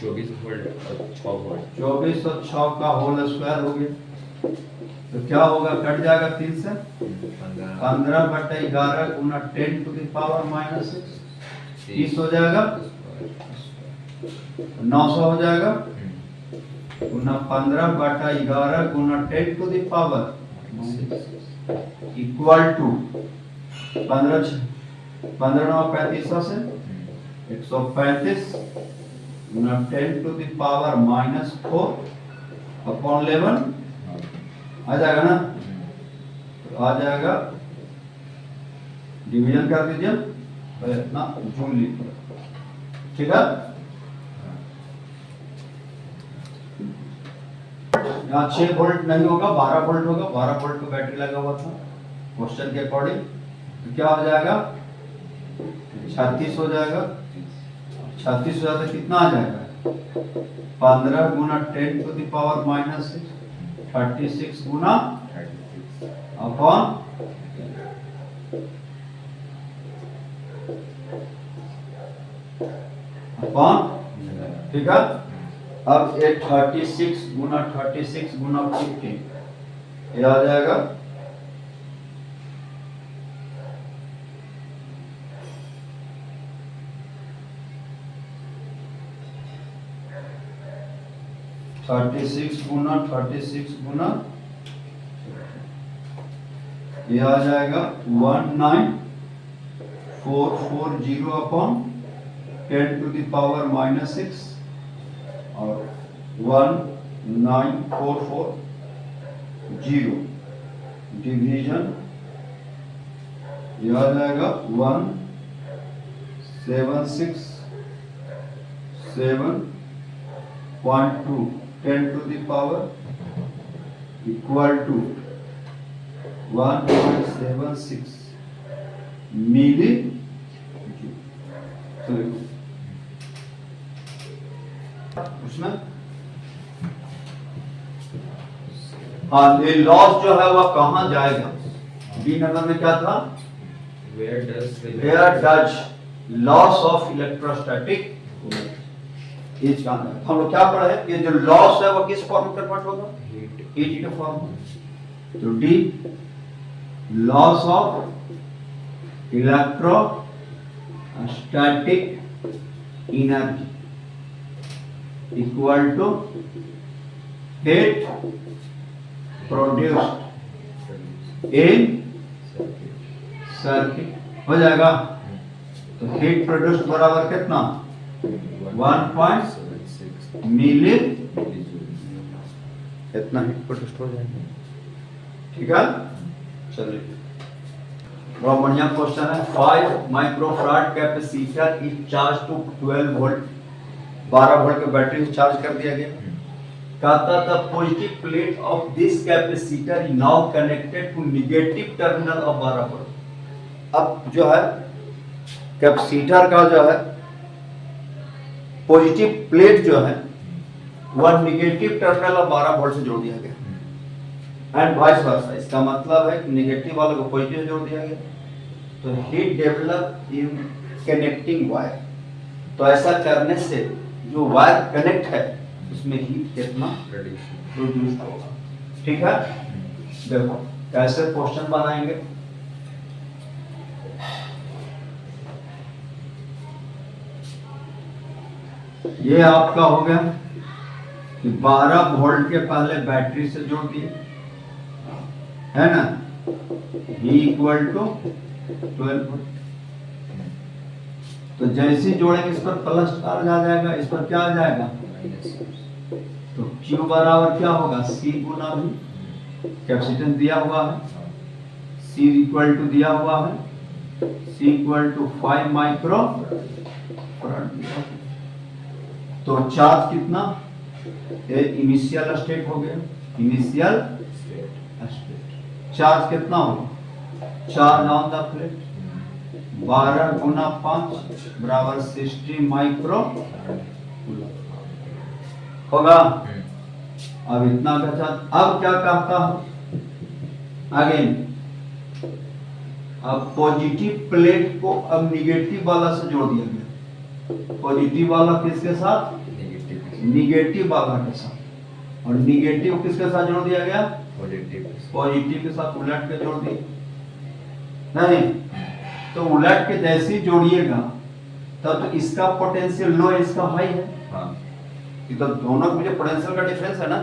24 वोल्ट और 6 वोल्ट, 24 और 6 का होल स्क्वायर हो गया, तो क्या होगा कट जाएगा 3 से 15 बटा 11 गुना 10 टू द पावर -6 30 हो जाएगा, 900 हो जाएगा गुना 15 बटा 11 गुना 10 to the power equal to 15 9 35 से 135 गुना 10 टू द पावर -4 अपॉन 11 आ जाएगा ना, तो आ जाएगा, डिवीजन कर दीजिए तो इतना जूल लिखो, ठीक है। यहाँ 6 वोल्ट नहीं होगा 12 वोल्ट होगा, 12 वोल्ट का बैटरी लगा हुआ था क्वेश्चन के अकॉर्डिंग, तो क्या हो जाएगा 36 हो जाएगा, 36 हो जाता कितना आ जाएगा 15 गुना 10 टू द पावर -6 36 गुना अपॉन ठीक है। अब ये 36 गुना 50 ये आ जाएगा 36 गुना ये आ जाएगा 19440 अपॉन 10 टू द पावर -6 और 19440 डिवीजन ये आ जाएगा 1767.2 10 to the power equal to 1.76 milli उसमें। हाँ, ये लॉस जो है वह कहाँ जाएगा, बी नंबर में क्या था, Where does loss of electrostatic हम लोग क्या पढ़े, ये जो लॉस है वो किस फॉर्म में कन्वर्ट होगा, हीट के फॉर्म में, तो de los of electrostatic energy equal to heat produced in circuit हो जाएगा। तो हीट प्रोड्यूस्ड बराबर कितना 1.76 मिली, इतना हीट प्रोड्यूस्ड हो जाएगा। ठीक है, चलिए बहुत बढ़िया क्वेश्चन है। 5 microfarad capacitor is charge to 12 volt, 12 volt के बैटरी से चार्ज कर दिया गया। कहता था positive plate of this capacitor is now connected to negative terminal of 12 volt. अब जो है कैपेसिटर का जो है पॉजिटिव प्लेट जो है वह नेगेटिव टर्मिनल ऑफ 12 वोल्ट से जोड़ दिया गया एंड वाइस वर्सा। इसका मतलब है कि नेगेटिव वाले को पॉजिटिव से जोड़ दिया गया। तो heat develop in connecting wire. तो ऐसा करने से जो वायर कनेक्ट है उसमें हीट कितना प्रोड्यूस होगा। ठीक है, देखो कैसे क्वेश्चन बनाएंगे। ये आपका हो गया कि 12 वोल्ट के पहले बैटरी से जोड़ दिए है ना, V इक्वल टू 12 वोल्ट। तो जैसे ही जोड़ेंगे इस पर प्लस चार्ज आ जाएगा, इस पर क्या आ जाएगा, तो Q बराबर क्या होगा C गुना V। कैपेसिटेंस दिया हुआ है, C इक्वल टू दिया हुआ है, C equal to 5 micro farad. तो चार्ज कितना, ये इनिशियल स्टेट हो गया, इनिशियल स्टेट। चार्ज कितना होगा, चार्ज ऑन द प्लेट 12 गुना 5 बराबर 60 माइक्रो होगा। अब इतना का चार्ज। अब क्या कहता है अगेन, अब पॉजिटिव प्लेट को अब निगेटिव वाला से जोड़ दिया गया। पॉजिटिव वाला किसके साथ, निगेटिव वाला के साथ, और निगेटिव किसके साथ जोड़ दिया गया, पॉजिटिव के साथ उलट के जोड़ दिए नहीं। तो उलट के जैसे ही जोड़िएगा तब तो इसका पोटेंशियल लो है, इसका हाई है। तो दोनों के बीच पोटेंशियल का डिफरेंस है ना।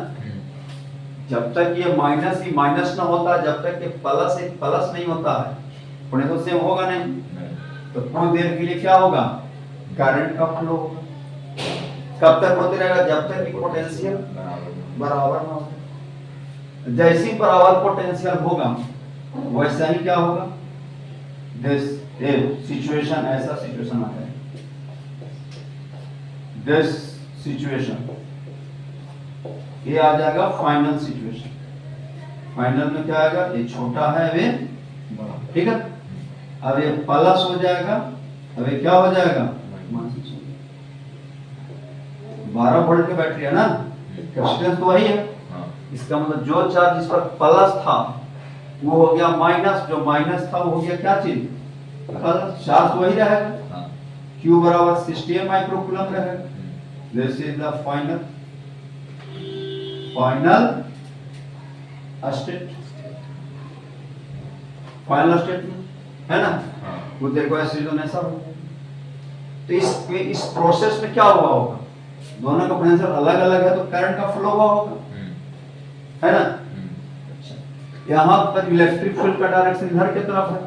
जब तक ये माइनस ही माइनस ना होता, जब तक ये प्लस ही प्लस नहीं होता है, पोटेंशियल सेम होगा नहीं। तो कुछ देर के लिए क्या होगा, करंट का फ्लो होगा। कब तक होते रहेगा, जब तक कि पोटेंशियल बराबर ना हो। जैसे ही बराबर पोटेंशियल होगा वैसा ही क्या होगा, दिस सिचुएशन, ऐसा सिचुएशन आता है। दिस सिचुएशन ये आ जाएगा फाइनल सिचुएशन। फाइनल में क्या आएगा, ये छोटा है वे बड़ा। ठीक है, अब ये प्लस हो जाएगा, अब ये क्या हो जाएगा, 12 वोल्ट की बैटरी है ना, कैपेसिटेंस तो वही है। इसका मतलब जो चार्ज इस पर प्लस था वो हो गया माइनस, जो माइनस था वो हो गया क्या चीज, प्लस। चार्ज वही रहेगा, Q बराबर 60 माइक्रोकूलम रहेगा। This is the final state. Final state है ना, वो देखो ऐसे तो ऐसा हो। तो इस प्रोसेस में क्या हुआ होगा, दोनों का पोटेंशियल अलग अलग है तो करंट का फ्लो हुआ होगा, है ना। यहाँ पर इलेक्ट्रिक फील्ड का डायरेक्शन इधर की तरफ है।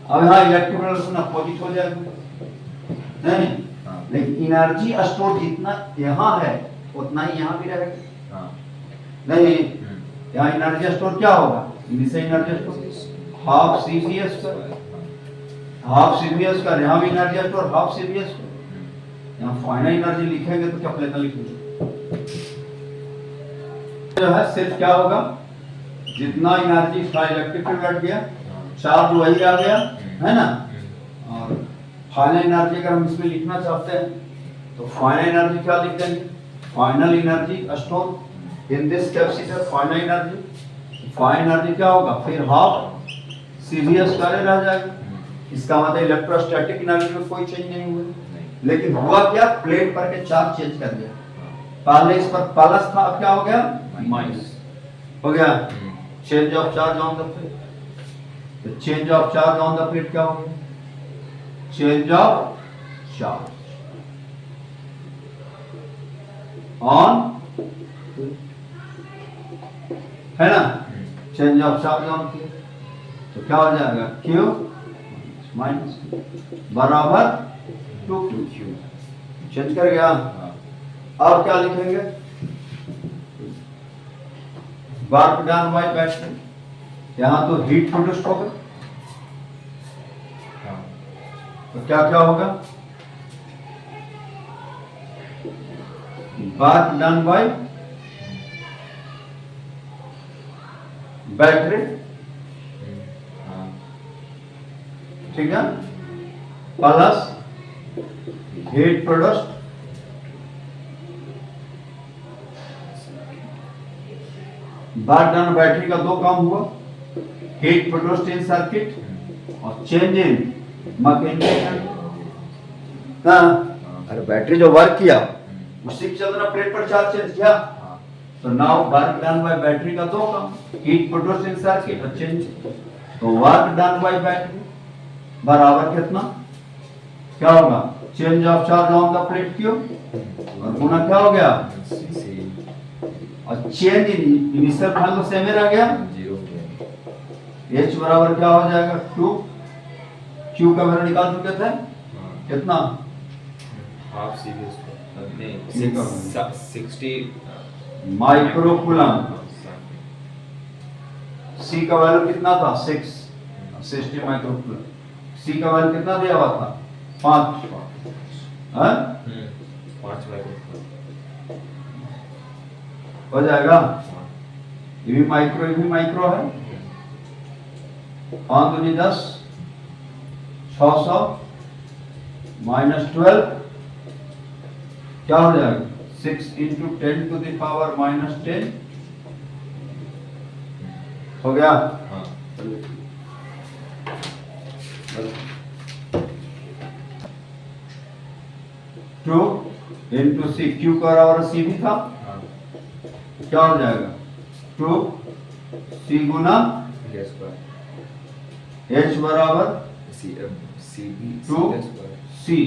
अब यहाँ इलेक्ट्रिक डायरेक्शन अपोजिट हो जाएगा नहीं, लेकिन एनर्जी स्टोर जितना यहाँ है उतना ही यहाँ भी रहेगा नहीं। यहाँ एनर्जी स्टोर क्या होगा, initial energy store half CVS का, हाफ CVS का। यहाँ भी एनर्जी स्टोर हाफ CVS का। यहाँ फाइनल एनर्जी लिखेंगे तो क्या प्लेन लिखेंगे, जो है सिर्फ क्या होगा, जितना एनर्जी का इलेक्ट्रिक फील्ड घट गया, चार्ज वही आ गया, है ना। और फाइनल एनर्जी अगर हम इसमें लिखना चाहते हैं तो फाइनल एनर्जी क्या लिख देंगे, final energy store in this capacitor. Final energy क्या होगा, फिर हाफ CVS करे रह जाएगा। इसका मतलब इलेक्ट्रोस्टैटिक एनर्जी में कोई चेंज नहीं हुआ, लेकिन हुआ क्या, प्लेट पर के चार्ज चेंज कर दिया। पहले इस पर प्लस था, अब क्या हो गया, माइनस हो गया। Change of charge on the plate, तो change of charge on the plate क्या हो गया, चेंज ऑफ चार्ज। ऑन, है ना, चेंज ऑफ चार्ज ऑन किया तो क्या हो जाएगा Q माइनस बराबर 2Q। चेंज कर गया। अब क्या लिखेंगे, वर्क डन बाय बैटरी, यहां तो हीट प्रोड्यूस होगा तो क्या क्या होगा, वर्क डन बाय बैटरी, ठीक है, plus heat produced work done battery का दो काम हुआ, हीट प्रोड्यूस्ड इन सर्किट और चेंज इन मैकेनिकल। अरे बैटरी जो वर्क किया उसी के चलते प्लेट पर चार्ज चेंज किया, तो now work done bye battery का दो काम, हीट प्रोड्यूस्ड इन सर्किट और चेंज, तो वर्क डन बाय बैटरी बराबर कितना, क्या होगा, change of charge on the plate Q और गुना क्या हो गया, और चेंज इनिशियल वैल्यू तो सेम ही रह गया, H बराबर क्या हो जाएगा 2, Q का वैल्यू निकाल चुके थे कितना, हाफ सीरीज नहीं 60 माइक्रो कूलम, C का वैल्यू कितना था 60 माइक्रो कूलम, C का वैल्यू कितना दिया हुआ था 5, हाँ 5 माइक्रो हो जाएगा, ये भी माइक्रो है, 5 दूनी 10, 600 माइनस 12 क्या हो जाएगा 6 into 10 to the power minus 10 हो गया। हाँ 2 इंटू सी, क्यू का बराबर सी भी था, क्या हो जाएगा 2 सी गुना H बराबर 2 सी,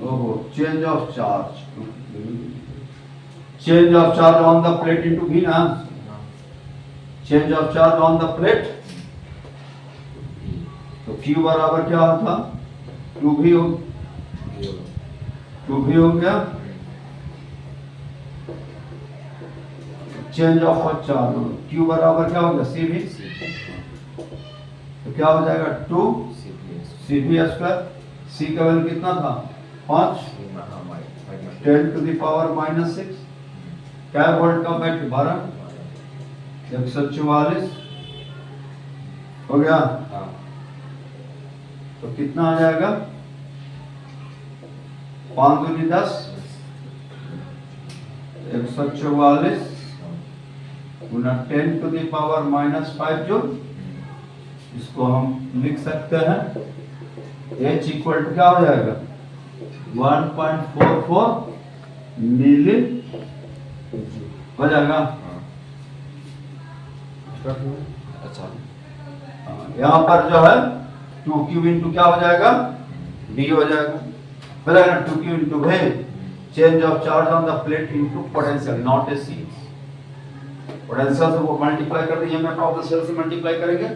ओहो change of charge on the plate into V ना, change of charge on the plate, तो Q बराबर क्या होता 2V हो गया, चेंज ऑफ चार्ज Q बराबर क्या होगा CV, तो क्या हो जाएगा 2 CV स्क्वायर, C का वैल्यू कितना था 5, 10 टू द पावर माइनस 6, क्या वोल्ट का बैटरी 12, 144 हो गया, तो कितना आ जाएगा 5 दूनी 10, 144 गुना 10 to the power minus 5 joule, इसको हम लिख सकते हैं H इक्वल टू क्या हो जाएगा 1.44 मिली हो जाएगा। अच्छा यहाँ पर जो है 2Q इंटू क्या हो जाएगा D हो जाएगा, बोला ना 2Q into V, change of charge on the plate into potential not a C, potential से वो मल्टीप्लाई कर दिए, मैं ऑफ द सेल से मल्टीप्लाई करेंगे,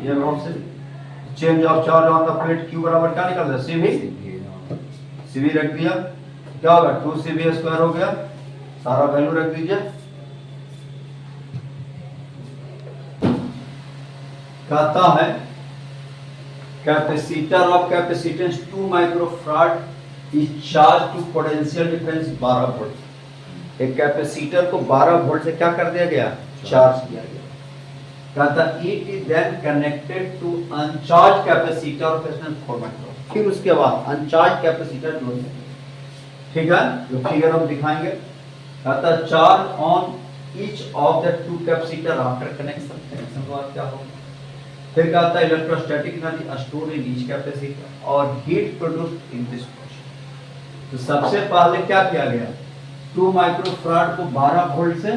ये ऑफ से change of charge on the plate Q बराबर क्या निकल रहा है CV रख दिया, क्या होगा 2CV स्क्वायर हो गया, सारा वैल्यू रख दीजिए, कहता है capacitor of capacitance 2 microfarad is charge to potential difference 12 volt, एक कैपेसिटर को 12 वोल्ट से क्या कर दिया गया चार्ज किया गया, कहता it is then connected to uncharge capacitor of resistance 4 micro, फिर उसके बाद अनचार्ज कैपेसिटर जोड़ देंगे, ठीक है, जो फिगर हम दिखाएंगे, कहता charge on each of the two capacitor after connection, connection के बाद क्या होगा, फिर कहता है electrostatic energy stored in each capacitor और heat produced in this process. तो सबसे पहले क्या किया गया 2 माइक्रोफैराड को 12 वोल्ट से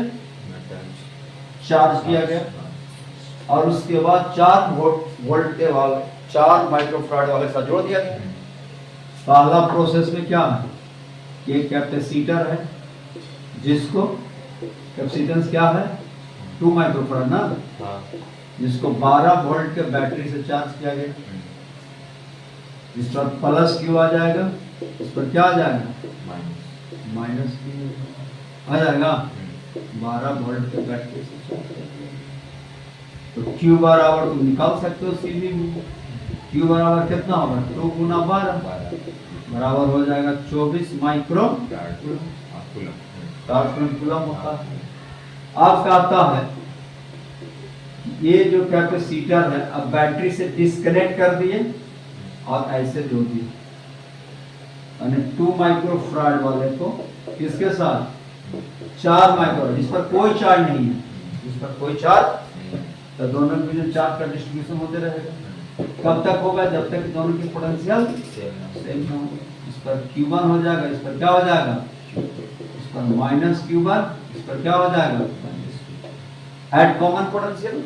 चार्ज किया गया और उसके बाद 4 वोल्ट के बाद 4 माइक्रोफैराड वाले साथ जोड़ दिया गया। पहला प्रोसेस में क्या है, ये कैपेसिटर है जिसको कैपेसिटेंस क्या है 2 माइक्रोफैराड ना, हाँ जिसको 12 वोल्ट के बैटरी से चार्ज किया गया। इस पर प्लस क्यू आ जाएगा, इस पर क्या आ जाएगा माइनस माइनस क्यू आ जाएगा। 12 वोल्ट के बैटरी से चार्ज किया गया। तो क्यू बराबर तुम निकाल सकते हो सीधी में, क्यू बराबर कितना होगा 2 गुना 12 बराबर हो जाएगा 24 माइक्रो कूलम होता है। अब क्या आता है, ये जो कैपेसिटर है अब बैटरी से डिस्कनेक्ट कर दिए और ऐसे जोड़ दिए, यानी 2 माइक्रोफैराड वाले को किसके साथ 4 माइक्रो, जिस पर कोई चार्ज नहीं है, जिस पर कोई चार्ज, तो दोनों के बीच चार्ज का डिस्ट्रीब्यूशन होते रहेगा। कब तक होगा, जब तक दोनों की पोटेंशियल सेम ना हो। इस पर Q1 हो जाएगा, इस पर क्या हो जाएगा, इस पर माइनस Q1, इस पर क्या हो जाएगा एट कॉमन पोटेंशियल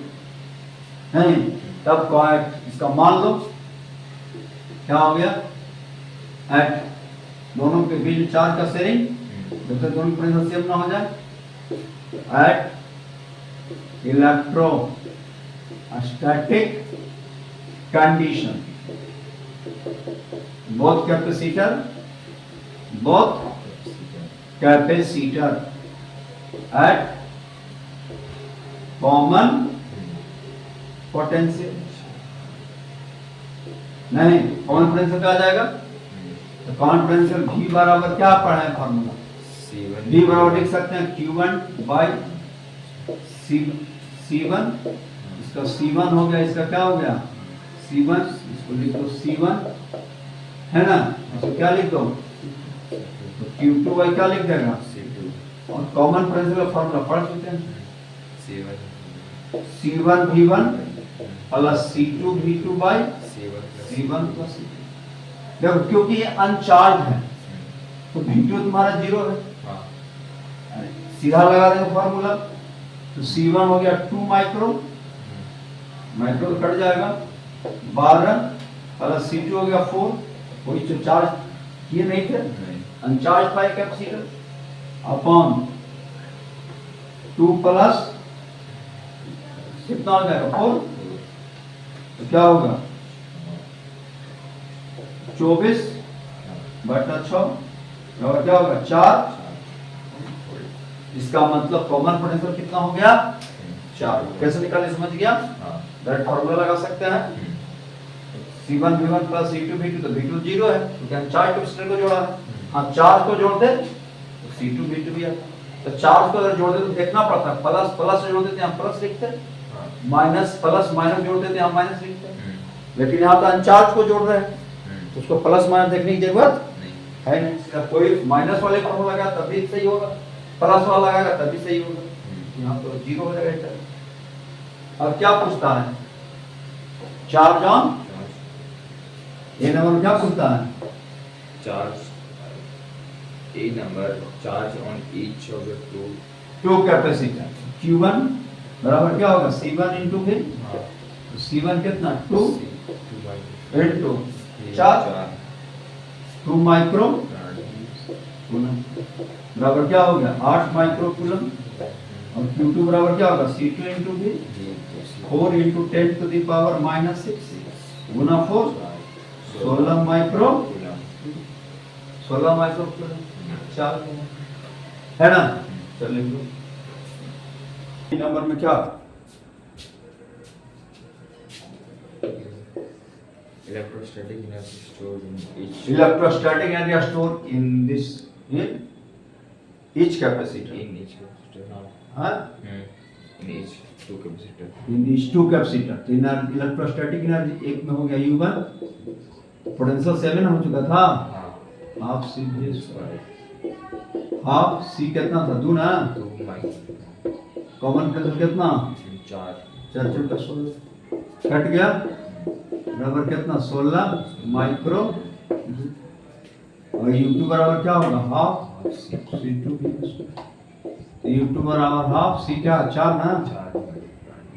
नहीं, तब इसका मान लो क्या हो गया, एट दोनों के बीच चार्ज का शेयरिंग, जब तक दोनों पोटेंशियल सेम ना हो जाए, at electrostatic condition both capacitor at common potential नहीं, कॉमन पोटेंशियल क्या आ जाएगा, तो कॉमन पोटेंशियल V बराबर क्या पढ़ा है फार्मूला, V बराबर लिख सकते हैं Q1 बाई C1, इसका C1 हो गया, इसका क्या हो गया C1, इसको लिख दो C1 है ना, इसको क्या लिख दो तो Q2 बाई क्या लिख देगा C2, और कॉमन पोटेंशियल का फार्मूला पढ़ चुके हैं C1 V1 plus C2 V2 by C1 plus C2। देखो क्योंकि ये अनचार्ज है तो V2 तुम्हारा 0 है, सीधा लगा देंगे फार्मूला, तो C1 हो गया 2 माइक्रो, माइक्रो तो कट जाएगा 12 प्लस C2 हो गया 4, कोई जो चार्ज किए नहीं थे अनचार्ज था कैपेसिटर, अपॉन 2 प्लस कितना हो जाएगा 4, तो क्या होगा 24 बटा 6 और क्या होगा 4, इसका मतलब कॉमन पोटेंशियल कितना हो गया 4। कैसे निकाले समझ गया, डायरेक्ट फार्मूला लगा सकते हैं C1 V1 plus C2 V2, तो V2 0 है क्योंकि चार्ज कैपेसिटर को जोड़ा है, हाँ चार्ज को जोड़ दे तो C2 V2 भी है, तो चार्ज को अगर जोड़ दे तो देखना पड़ता है प्लस प्लस जोड़ देते हैं हम प्लस लिखते हैं, माइनस प्लस माइनस जोड़ देते हैं हम माइनस लिखते हैं, लेकिन यहाँ तो अनचार्ज को जोड़ रहे हैं तो उसको प्लस माइनस देखने की जरूरत है नहीं, इसका कोई माइनस वाले फार्मूला लगाया तब भी सही होगा, प्लस वाला लगाएगा तब भी सही होगा, यहाँ तो 0 हो जाएगा। अब क्या पूछता है चार्ज ऑन, ये नंबर क्या पूछता है charge a number charge on each of the two capacitor Q1 बराबर क्या होगा C1 इंटू V, C1 कितना 2 इंटू चार्ज 2 माइक्रो कूलम बराबर क्या हो गया 8 माइक्रो कूलम, और Q2 बराबर क्या होगा C2 into V 4 into 10 to the power -6 गुना 4 16 माइक्रो कूलम चार है ना। चलिए नंबर में क्या electrostatic energy stored in each electrostatic energy stored in this each capacitor in each capacitor हाँ in each two capacitor in these two capacitor। तो इलेक्ट्रोस्टैटिक एनर्जी एक में हो गया U1, पोटेंशियल 7 हो चुका था, हाफ C हाफ C कितना था 2 ना, 2 माइक्रो कॉमन पोटेंशियल कितना 4 4 का 16 कट गया बराबर कितना 16 माइक्रो, और U2 बराबर क्या होगा हाफ C2 तो U2 बराबर हाफ C क्या 4 ना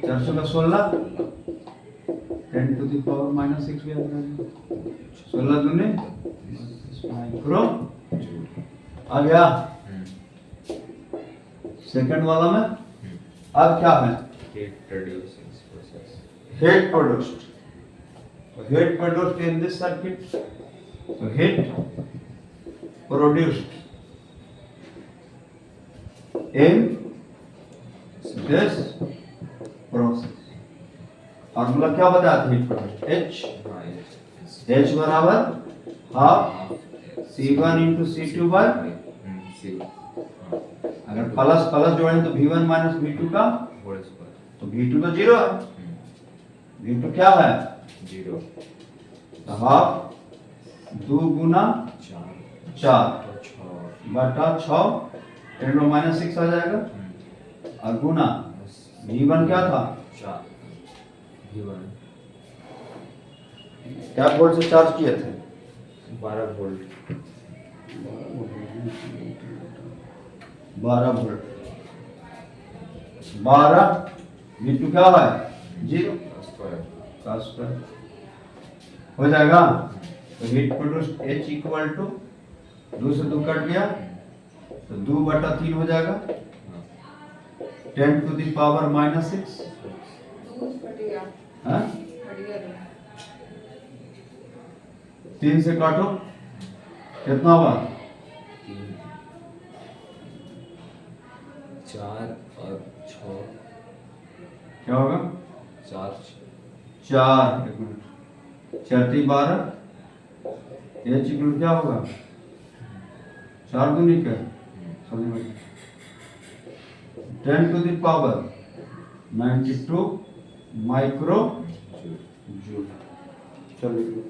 400 का 16 10 to the power minus 6 भी आ जाएगा 16 दूनी माइक्रो आ गया सेकंड वाला में अब क्या है heat producing process. heat produced so heat produced in this circuit so heat produced in this process formula क्या बताया था हीट प्रोडक्ट H H बराबर half C1 into C2 by अगर प्लस प्लस जोड़ें तो V1 माइनस V2 का तो V2 तो जीरो है V2 क्या है जीरो तो हाफ 2 गुना 4 बटा 6 10 माइनस 6 आ जाएगा और गुना V1 क्या था क्या वोल्ट से चार्ज किए थे 12 वोल्ट 12 वोल्ट 12 V2 क्या है जीरो का स्क्वायर हो जाएगा तो heat produced H equal to 2 से 2 कट गया तो 2 बटा 3 हो जाएगा 10 टू द पावर माइनस 6 हाँ 3 से काटो कितना हुआ 4 और 6 क्या होगा 4 एक मिनट 4 3 12 H इक्वल क्या होगा 4 दूनी क्या समझ में 10 to the power 92 micro joule चलिए